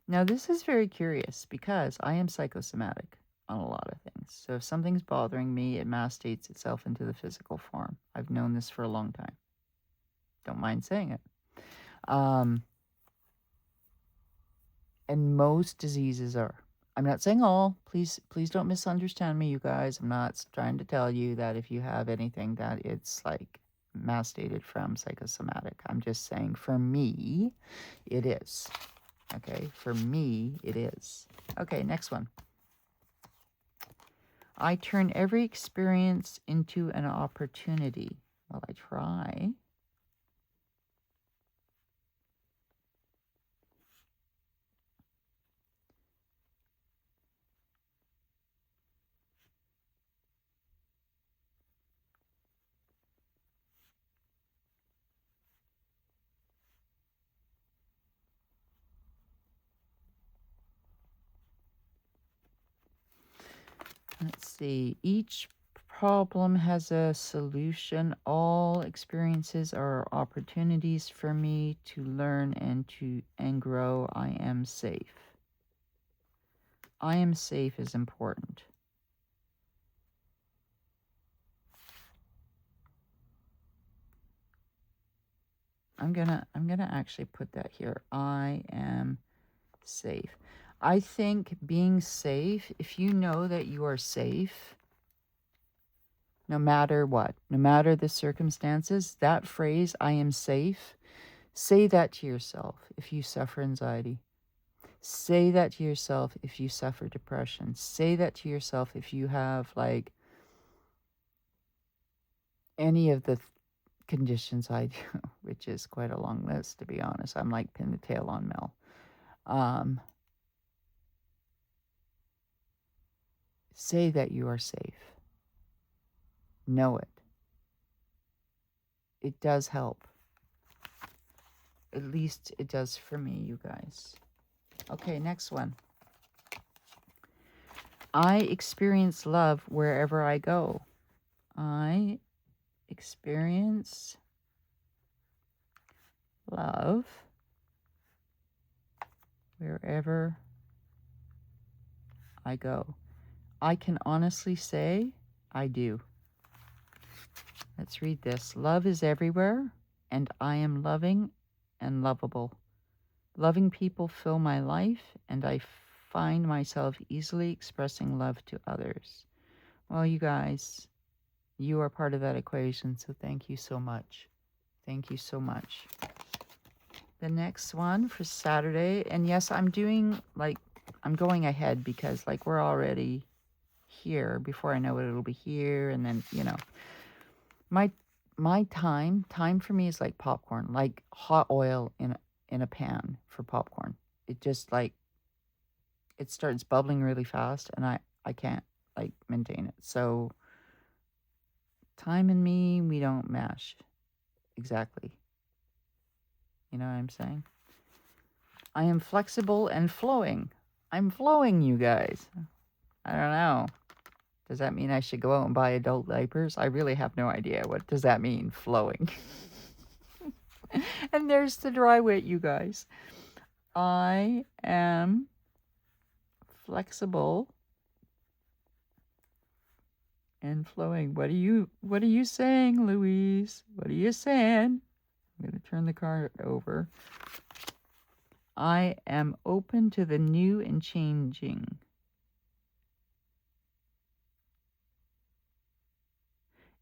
Now, this is very curious because I am psychosomatic on a lot of things. So if something's bothering me, it manifests itself into the physical form. I've known this for a long time. Don't mind saying it. And most diseases are. I'm not saying all. Please don't misunderstand me, you guys. I'm not trying to tell you that if you have anything that it's like manifested from psychosomatic. I'm just saying for me, it is. Okay, for me, it is. Okay, next one. I turn every experience into an opportunity. Well, I try. Let's see. Each problem has a solution. All experiences are opportunities for me to learn and grow. I am safe. I am safe is important. I'm gonna actually put that here. I am safe. I think being safe, if you know that you are safe, no matter what, no matter the circumstances, that phrase, I am safe, say that to yourself if you suffer anxiety. Say that to yourself if you suffer depression. Say that to yourself if you have like any of the conditions I do, which is quite a long list, to be honest. I'm like pin the tail on Mel. Say that you are safe. Know it. It does help. At least it does for me, you guys. Okay, next one. I experience love wherever I go. I experience love wherever I go. I can honestly say I do. Let's read this. Love is everywhere, and I am loving and lovable. Loving people fill my life, and I find myself easily expressing love to others. Well, you guys, you are part of that equation, so thank you so much. Thank you so much. The next one for Saturday, and yes, I'm going ahead because like we're already here. Before I know it, it'll be here, and then, my time for me is like popcorn, like hot oil in a pan for popcorn. It just like it starts bubbling really fast, and I can't like maintain it. So time and me, we don't mash exactly. You know what I'm saying? I am flexible and flowing. I'm flowing, you guys. I don't know. Does that mean I should go out and buy adult diapers? I really have no idea. What does that mean, flowing? And there's the dry wit, you guys. I am flexible and flowing. What are you saying, Louise? What are you saying? I'm going to turn the card over. I am open to the new and changing.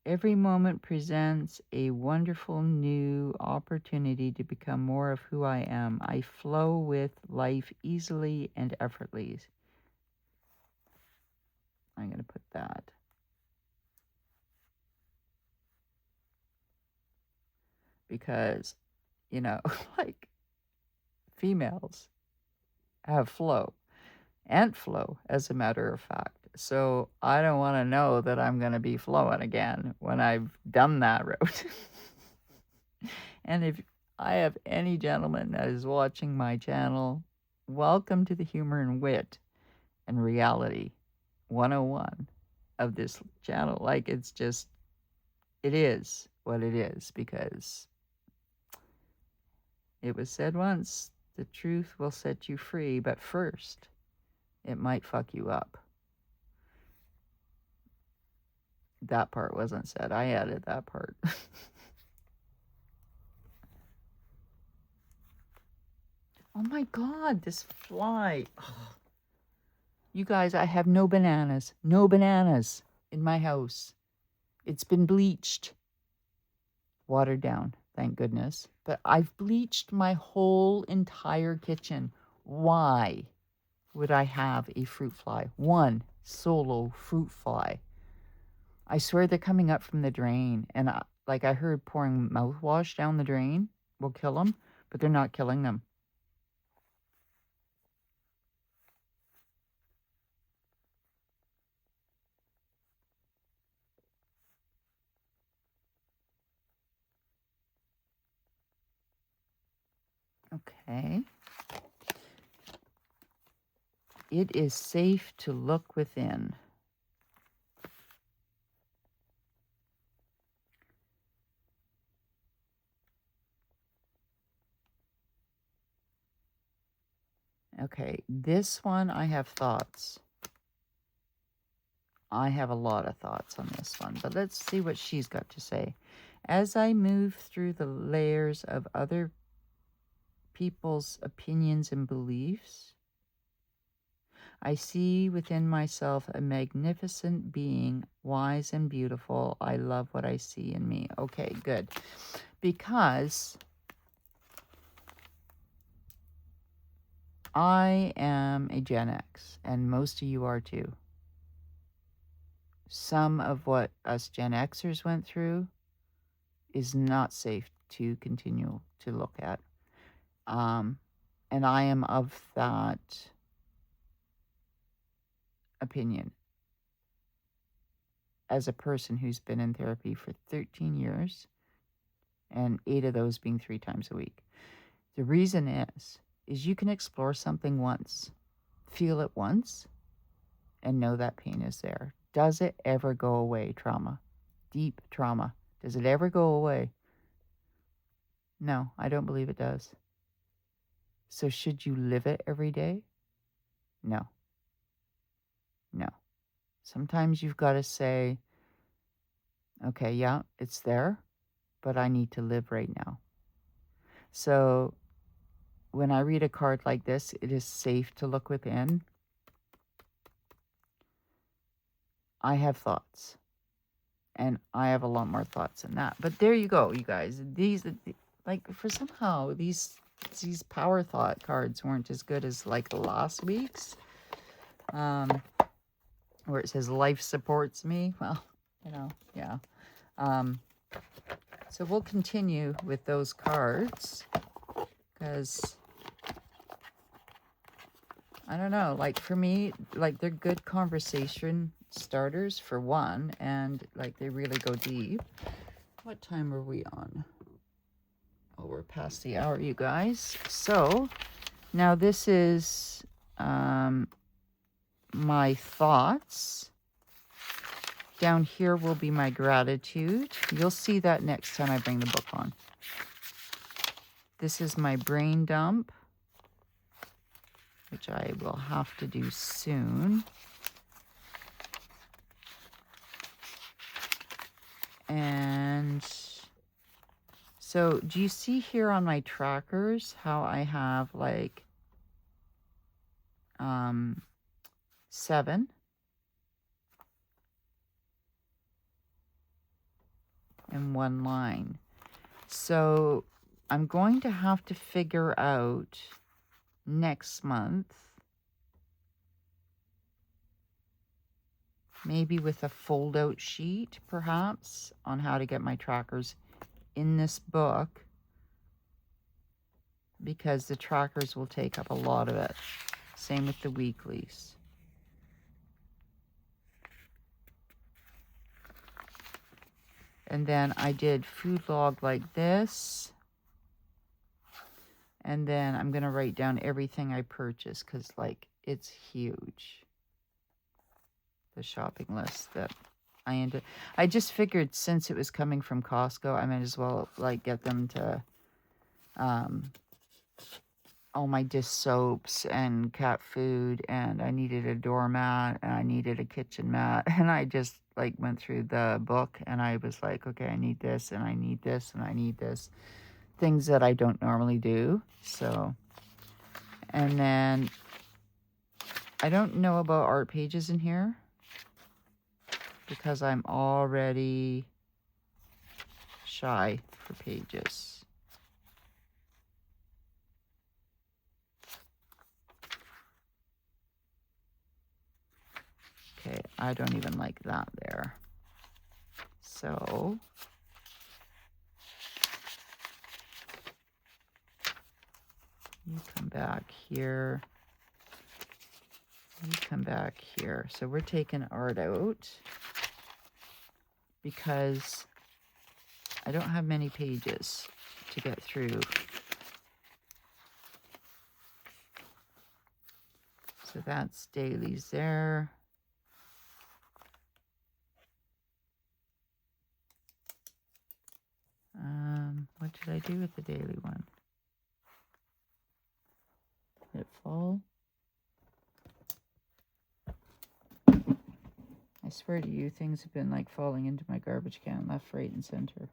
Every moment presents a wonderful new opportunity to become more of who I am. I flow with life easily and effortlessly. I'm going to put that. Because, like females have flow and flow, as a matter of fact. So I don't want to know that I'm going to be flowing again when I've done that route. And if I have any gentleman that is watching my channel, welcome to the Humor and Wit and Reality 101 of this channel. Like, it is what it is, because it was said once, the truth will set you free, but first, it might fuck you up. That part wasn't said. I added that part. Oh my God, this fly. Oh. You guys, I have no bananas. No bananas in my house. It's been bleached. Watered down, thank goodness. But I've bleached my whole entire kitchen. Why would I have a fruit fly? One solo fruit fly. I swear they're coming up from the drain. And I heard pouring mouthwash down the drain will kill them, but they're not killing them. Okay. It is safe to look within. Okay, this one I have thoughts. I have a lot of thoughts on this one, but let's see what she's got to say. As I move through the layers of other people's opinions and beliefs, I see within myself a magnificent being, wise and beautiful. I love what I see in me. Okay, good. Because I am a Gen X, and most of you are too. Some of what us Gen Xers went through is not safe to continue to look at. And I am of that opinion as a person who's been in therapy for 13 years, and 8 of those being 3 times a week. The reason is you can explore something once, feel it once, and know that pain is there. Does it ever go away, trauma? Deep trauma. Does it ever go away? No, I don't believe it does. So should you live it every day? No. No. Sometimes you've got to say, okay, yeah, it's there, but I need to live right now. So when I read a card like this, it is safe to look within. I have thoughts, and I have a lot more thoughts than that. But there you go, you guys. These, for somehow, these power thought cards weren't as good as last week's, where it says life supports me. Well, yeah. So we'll continue with those cards, because I don't know, for me, they're good conversation starters for one, and they really go deep. What time are we on? Oh, we're past the hour, you guys. So now this is my thoughts. Down here will be my gratitude. You'll see that next time I bring the book on. This is my brain dump, which I will have to do soon. And so do you see here on my trackers how I have like 7 in one line? So I'm going to have to figure out next month, maybe with a fold out sheet perhaps, on how to get my trackers in this book, because the trackers will take up a lot of it. Same with the weeklies. And then I did food log like this. And then I'm going to write down everything I purchased, because like it's huge. The shopping list that I just figured since it was coming from Costco, I might as well like get them to all my dish soaps and cat food, and I needed a doormat and I needed a kitchen mat, and I just like went through the book and I was like, okay, I need this and I need this and I need this. Things that I don't normally do. So, and then I don't know about art pages in here because I'm already shy for pages. Okay, I don't even like that there. So you come back here. You come back here. So we're taking art out because I don't have many pages to get through. So that's dailies there. What did I do with the daily one? Did it fall? I swear to you, things have been like falling into my garbage can, left, right, and center.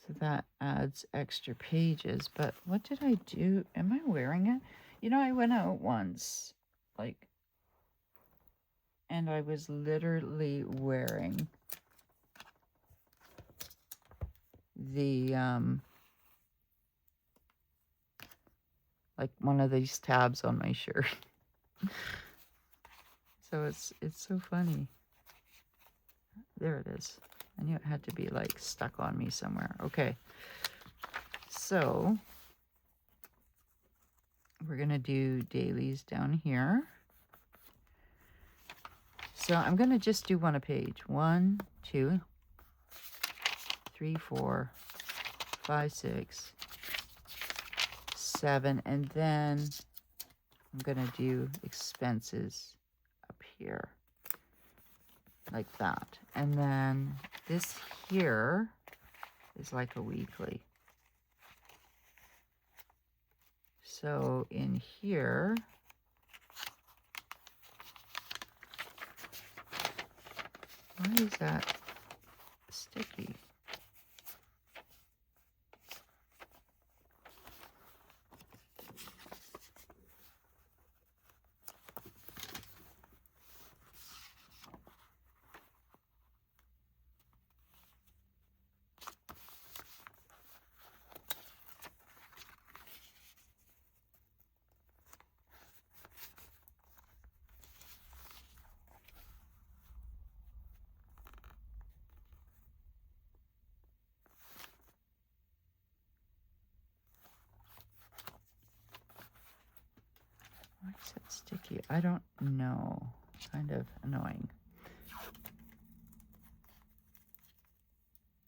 So that adds extra pages, but what did I do? Am I wearing it? You know, I went out once, like, and I was literally wearing the, like one of these tabs on my shirt. So it's so funny. There it is. I knew it had to be like stuck on me somewhere. Okay. So we're going to do dailies down here. So I'm going to just do one a page. 1, 2, 3, 4, 5, 6, 7. And then I'm going to do expenses up here. Like that. And then this here is like a weekly. So in here, why is that sticky? sticky. I don't know. Kind of annoying.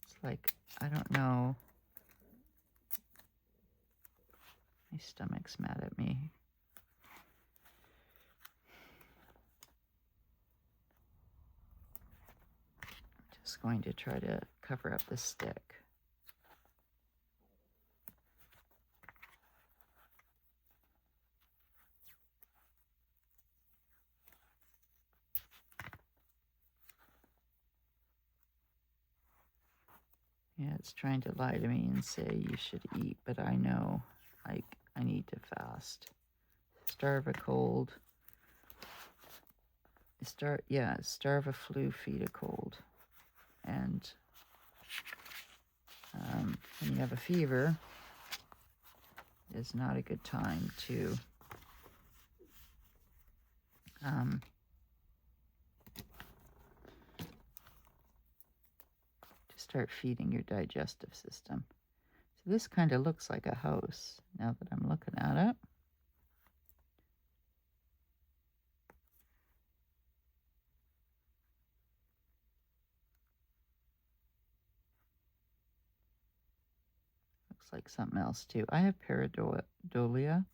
It's like, I don't know. My stomach's mad at me. Just going to try to cover up the stick. Yeah, it's trying to lie to me and say you should eat, but I know I need to fast. Starve a cold. Starve a flu, feed a cold. And when you have a fever, it's not a good time to start feeding your digestive system. So this kind of looks like a house now that I'm looking at it. Looks like something else too. I have pareidolia,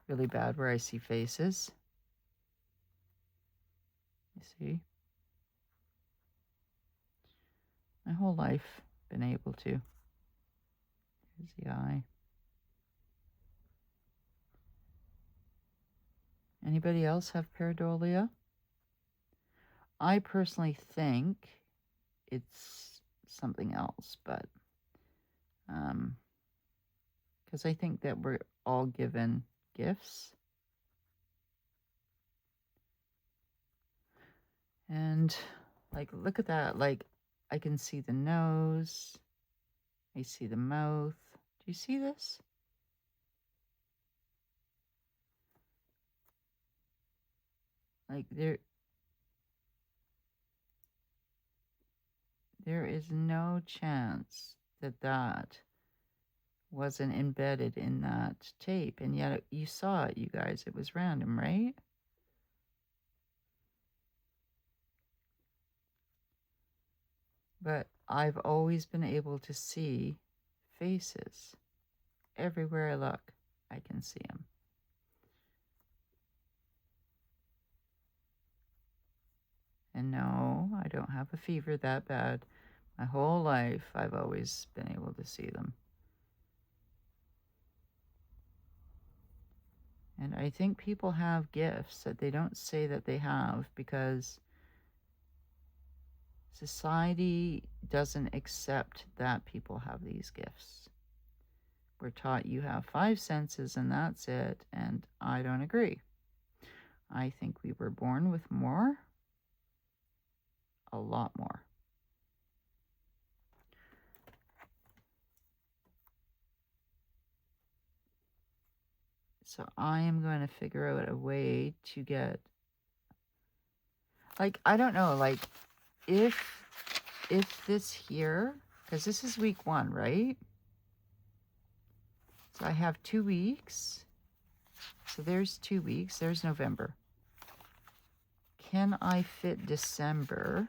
really bad, where I see faces. You see? My whole life been able to. Here's the eye. Anybody else have pareidolia? I personally think it's something else, but because I think that we're all given gifts. And like, look at that. Like, I can see the nose. I see the mouth. Do you see this? Like, there is no chance that that wasn't embedded in that tape. And yet you saw it, you guys. It was random, right? But I've always been able to see faces. Everywhere I look, I can see them. And no, I don't have a fever that bad. My whole life, I've always been able to see them. And I think people have gifts that they don't say that they have because society doesn't accept that people have these gifts. We're taught you have 5 senses and that's it, and I don't agree. I think we were born with more, a lot more. So I am going to figure out a way to get, like, I don't know, like, if this here, because this is week 1, right? So I have 2 weeks. So there's 2 weeks. There's November. Can I fit December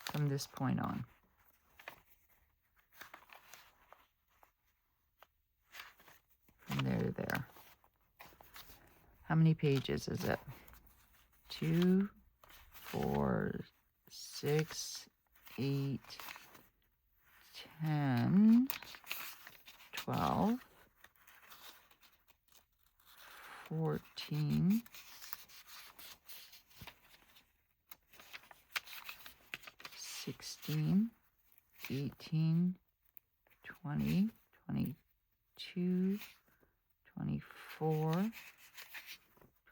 from this point on? From there to there. How many pages is it? 2, 4, 6, 8, 10, 12, 14, 16, 18, 20, 22, 24,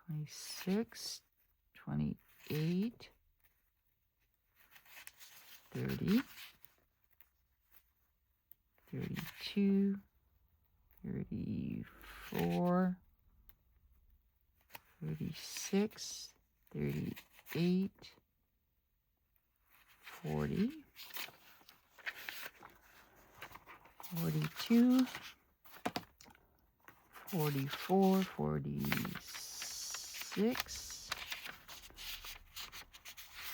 26, 28, 30, 32, 34, 36, 38, 40, 42, 44, 46,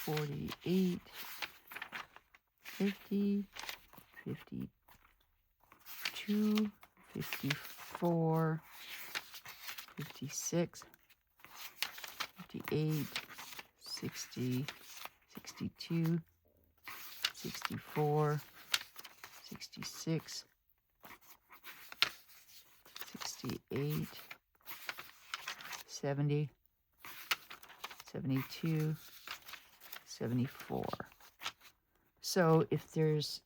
48, 50, 52, 54, 56, 58, 60, 62, 64, 66, 68, 70, 72, 74. So if there's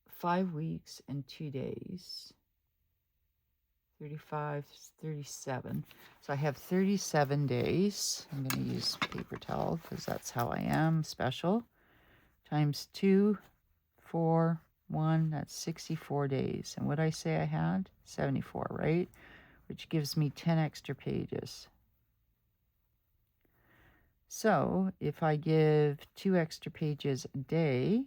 5 weeks and 2 days, 35, 37. So I have 37 days. I'm going to use paper towel because that's how I am, special. Times 2, 4, 1, that's 64 days. And what did I say I had? 74, right? Which gives me 10 extra pages. So if I give 2 extra pages a day,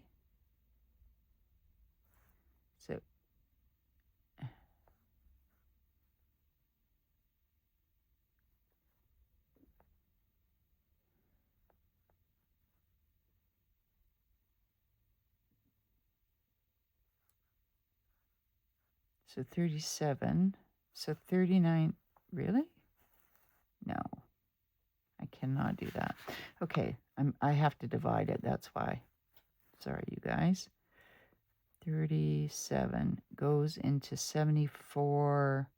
so 37, so 39, really? No, I cannot do that. Okay, I have to divide it, that's why. Sorry, you guys. 37 goes into 74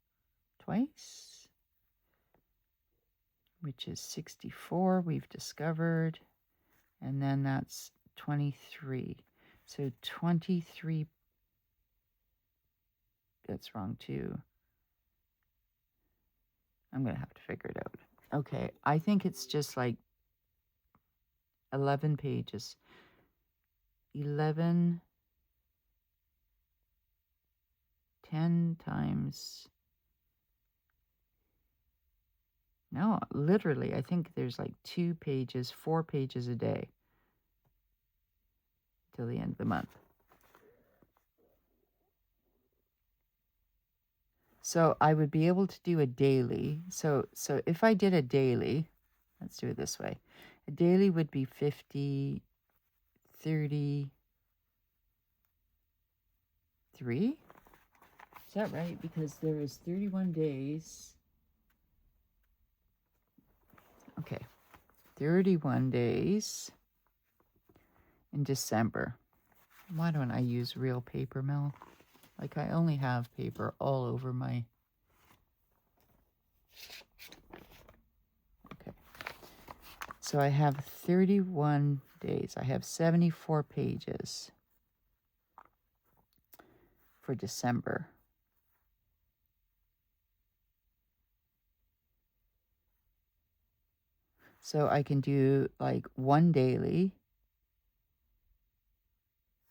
twice, which is 64, we've discovered. And then that's 23. So 23, that's wrong too. I'm going to have to figure it out. Okay, I think it's just like 11 pages. 11, 10 times. No, literally, I think there's like 2 pages, 4 pages a day till the end of the month. So I would be able to do a daily. So if I did a daily, let's do it this way. A daily would be 50, 33. Is that right? Because there is 31 days. Okay, 31 days in December. Why don't I use real paper, Mel? Like, I only have paper all over my... Okay. So I have 31 days. I have 74 pages for December. So I can do like 1 daily.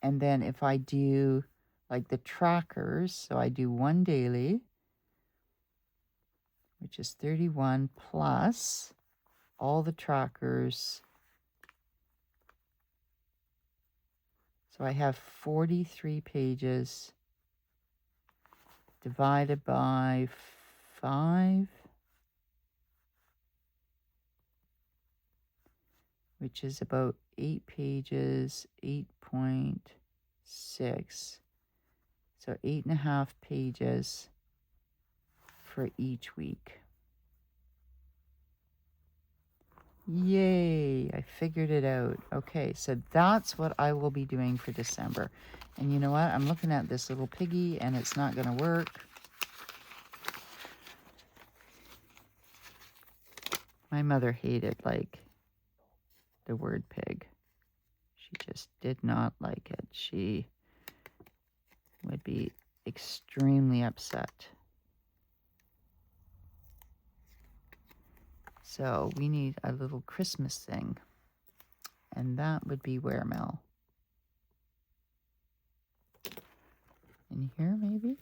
And then if I do like the trackers, so I do 1 daily, which is 31 plus all the trackers. So I have 43 pages divided by 5, which is about 8 pages, 8.6. So 8.5 pages for each week. Yay, I figured it out. Okay, so that's what I will be doing for December. And you know what? I'm looking at this little piggy and it's not going to work. My mother hated, like, the word pig. She just did not like it. She would be extremely upset. So we need a little Christmas thing. And that would be where, Mel? In here, maybe?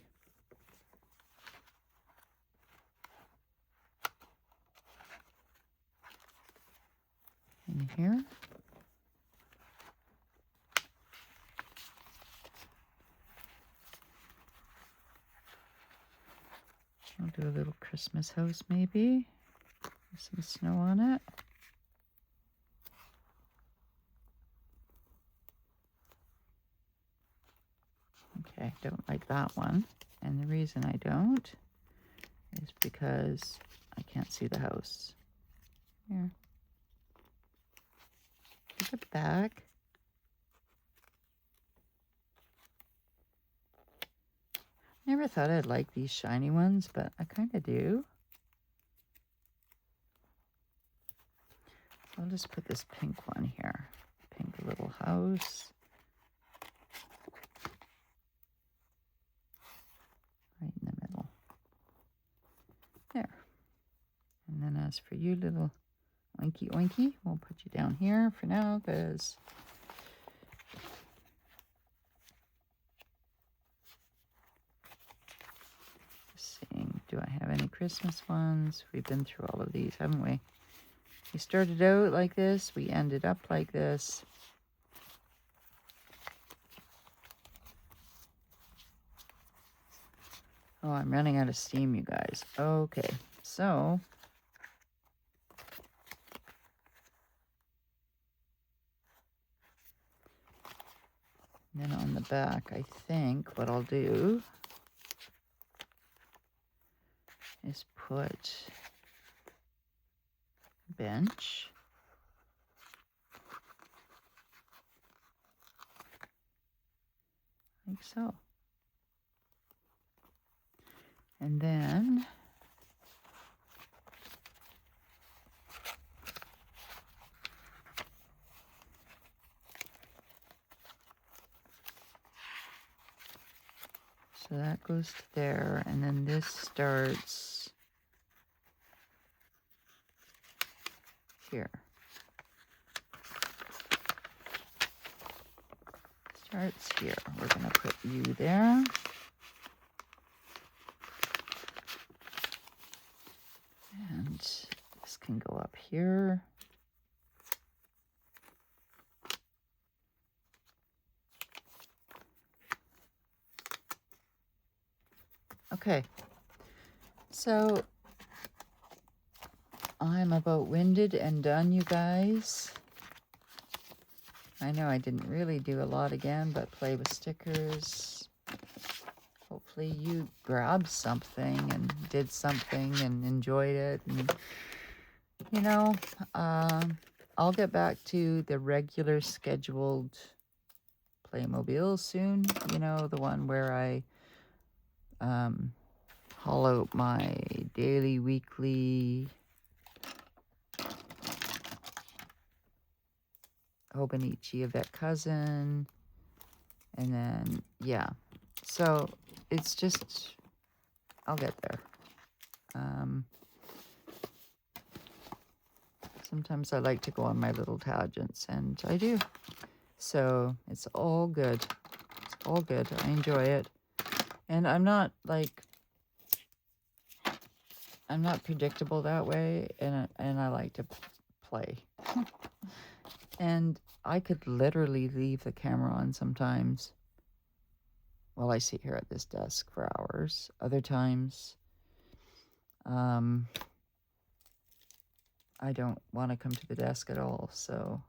In here? I'll do a little Christmas house maybe. With some snow on it. Okay, don't like that one. And the reason I don't is because I can't see the house. Here. Take it back. Never thought I'd like these shiny ones, but I kind of do. So I'll just put this pink one here. Pink little house. Right in the middle. There. And then as for you, little oinky oinky, we'll put you down here for now because seeing, do I have any Christmas ones? We've been through all of these, haven't we? We started out like this. We ended up like this. Oh, I'm running out of steam, you guys. Okay, so then on the back, I think what I'll do is put a bench. Like so. And then so that goes to there, and then this starts here. Starts here. We're going to put you there. And this can go up here. Okay, so I'm about winded and done, you guys. I know I didn't really do a lot again, but play with stickers. Hopefully you grabbed something and did something and enjoyed it. And, you know, I'll get back to the regular scheduled Playmobil soon. You know, the one where I haul out my daily, weekly Hobonichi Yvette cousin. And then, yeah. So it's just, I'll get there. Sometimes I like to go on my little tangents, and I do. So it's all good. It's all good. I enjoy it. And I'm not predictable that way, and I like to play. And I could literally leave the camera on sometimes while I sit here at this desk for hours. Other times, I don't want to come to the desk at all. So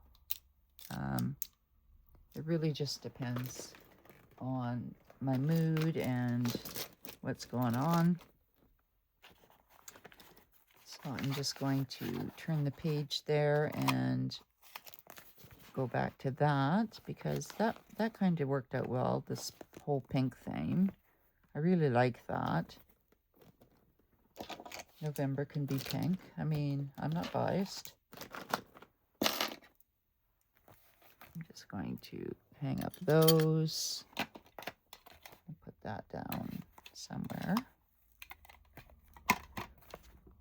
it really just depends on my mood and what's going on. So I'm just going to turn the page there and go back to that, because that kind of worked out well, this whole pink thing. I really like that. November can be pink. I mean, I'm not biased. I'm just going to hang up those. I'll put that down somewhere.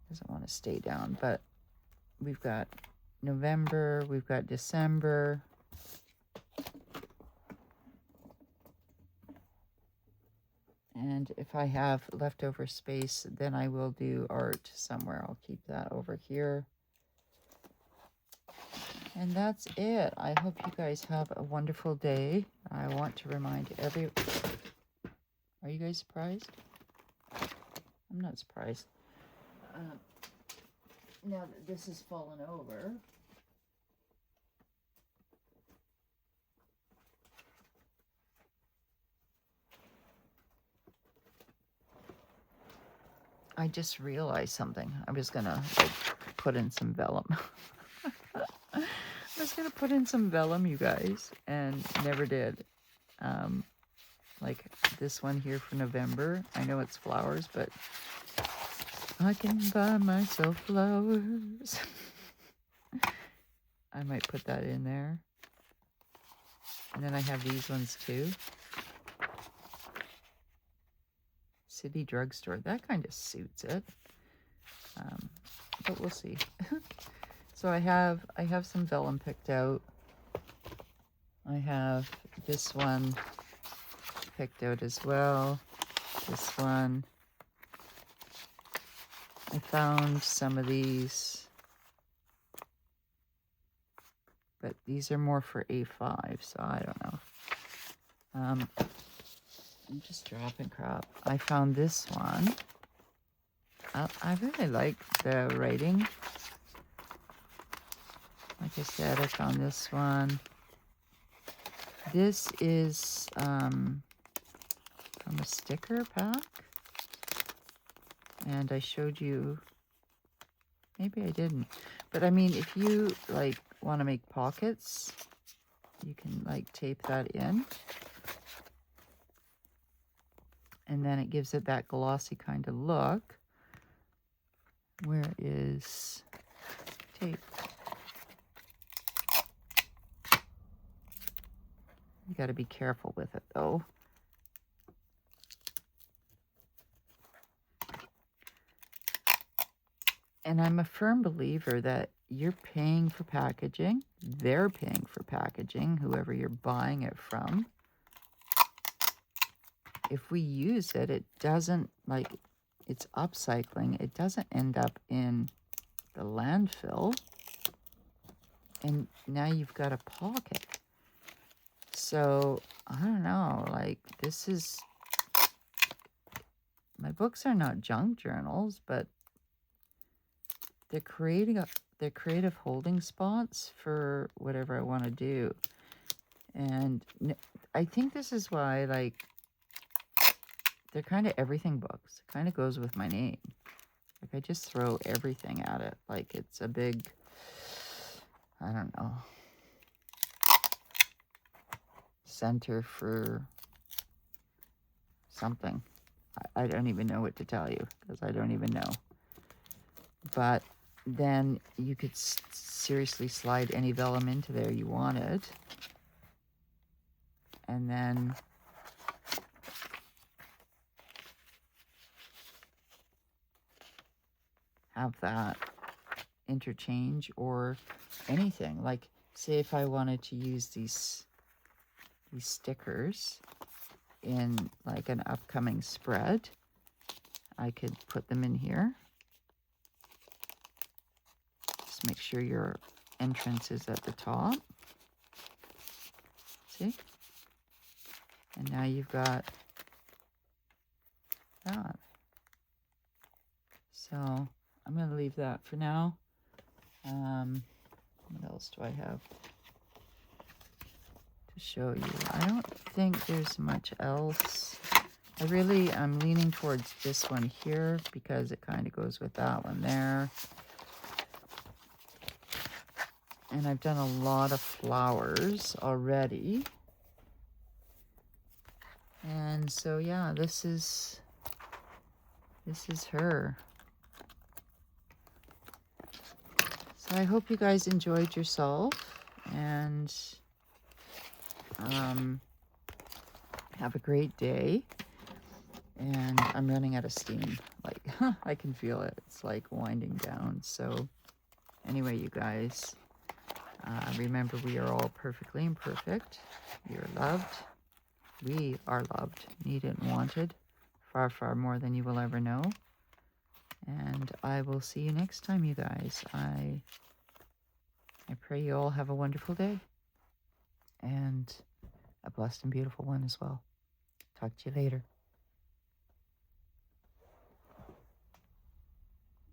Doesn't want to stay down, but we've got November, we've got December. And if I have leftover space, then I will do art somewhere. I'll keep that over here. And that's it. I hope you guys have a wonderful day. I want to remind Are you guys surprised? I'm not surprised. Now that this has fallen over, I just realized something. I was gonna like put in some vellum. I was gonna put in some vellum, you guys, and never did. Like this one here for November. I know it's flowers, but I can buy myself flowers. I might put that in there. And then I have these ones too. City drugstore. That kind of suits it. But we'll see. So I have some vellum picked out. I have this one picked out as well. This one. I found some of these, but these are more for A5, so I don't know. I'm just dropping crap. I found this one. I really like the writing. Like I said, I found this one. This is from a sticker pack. And I showed you, maybe I didn't. But I mean, if you like want to make pockets, you can like tape that in. And then it gives it that glossy kind of look. Where is tape? You got to be careful with it though. And I'm a firm believer that you're paying for packaging. They're paying for packaging, whoever you're buying it from. If we use it, it doesn't, like, it's upcycling. It doesn't end up in the landfill. And now you've got a pocket. So, I don't know, like, this is, my books are not junk journals, but they're creative holding spots for whatever I want to do. And I think this is why, like, they're kind of everything books. It kind of goes with my name. Like, I just throw everything at it. Like, it's a big, I don't know, center for something. I don't even know what to tell you, because I don't even know. But then you could seriously slide any vellum into there you wanted. And then have that interchange or anything. Like, say if I wanted to use these stickers in like an upcoming spread, I could put them in here. Just make sure your entrance is at the top. See? And now you've got that. So I'm going to leave that for now. What else do I have to show you? I don't think there's much else. I'm leaning towards this one here because it kind of goes with that one there. And I've done a lot of flowers already. And so, yeah, this is her. So I hope you guys enjoyed yourself and have a great day. And I'm running out of steam. Like, I can feel it. It's like winding down. So anyway, you guys, remember we are all perfectly imperfect. You're loved. We are loved, needed, and wanted, far, far more than you will ever know. And I will see you next time, you guys. I pray you all have a wonderful day and a blessed and beautiful one as well. Talk to you later.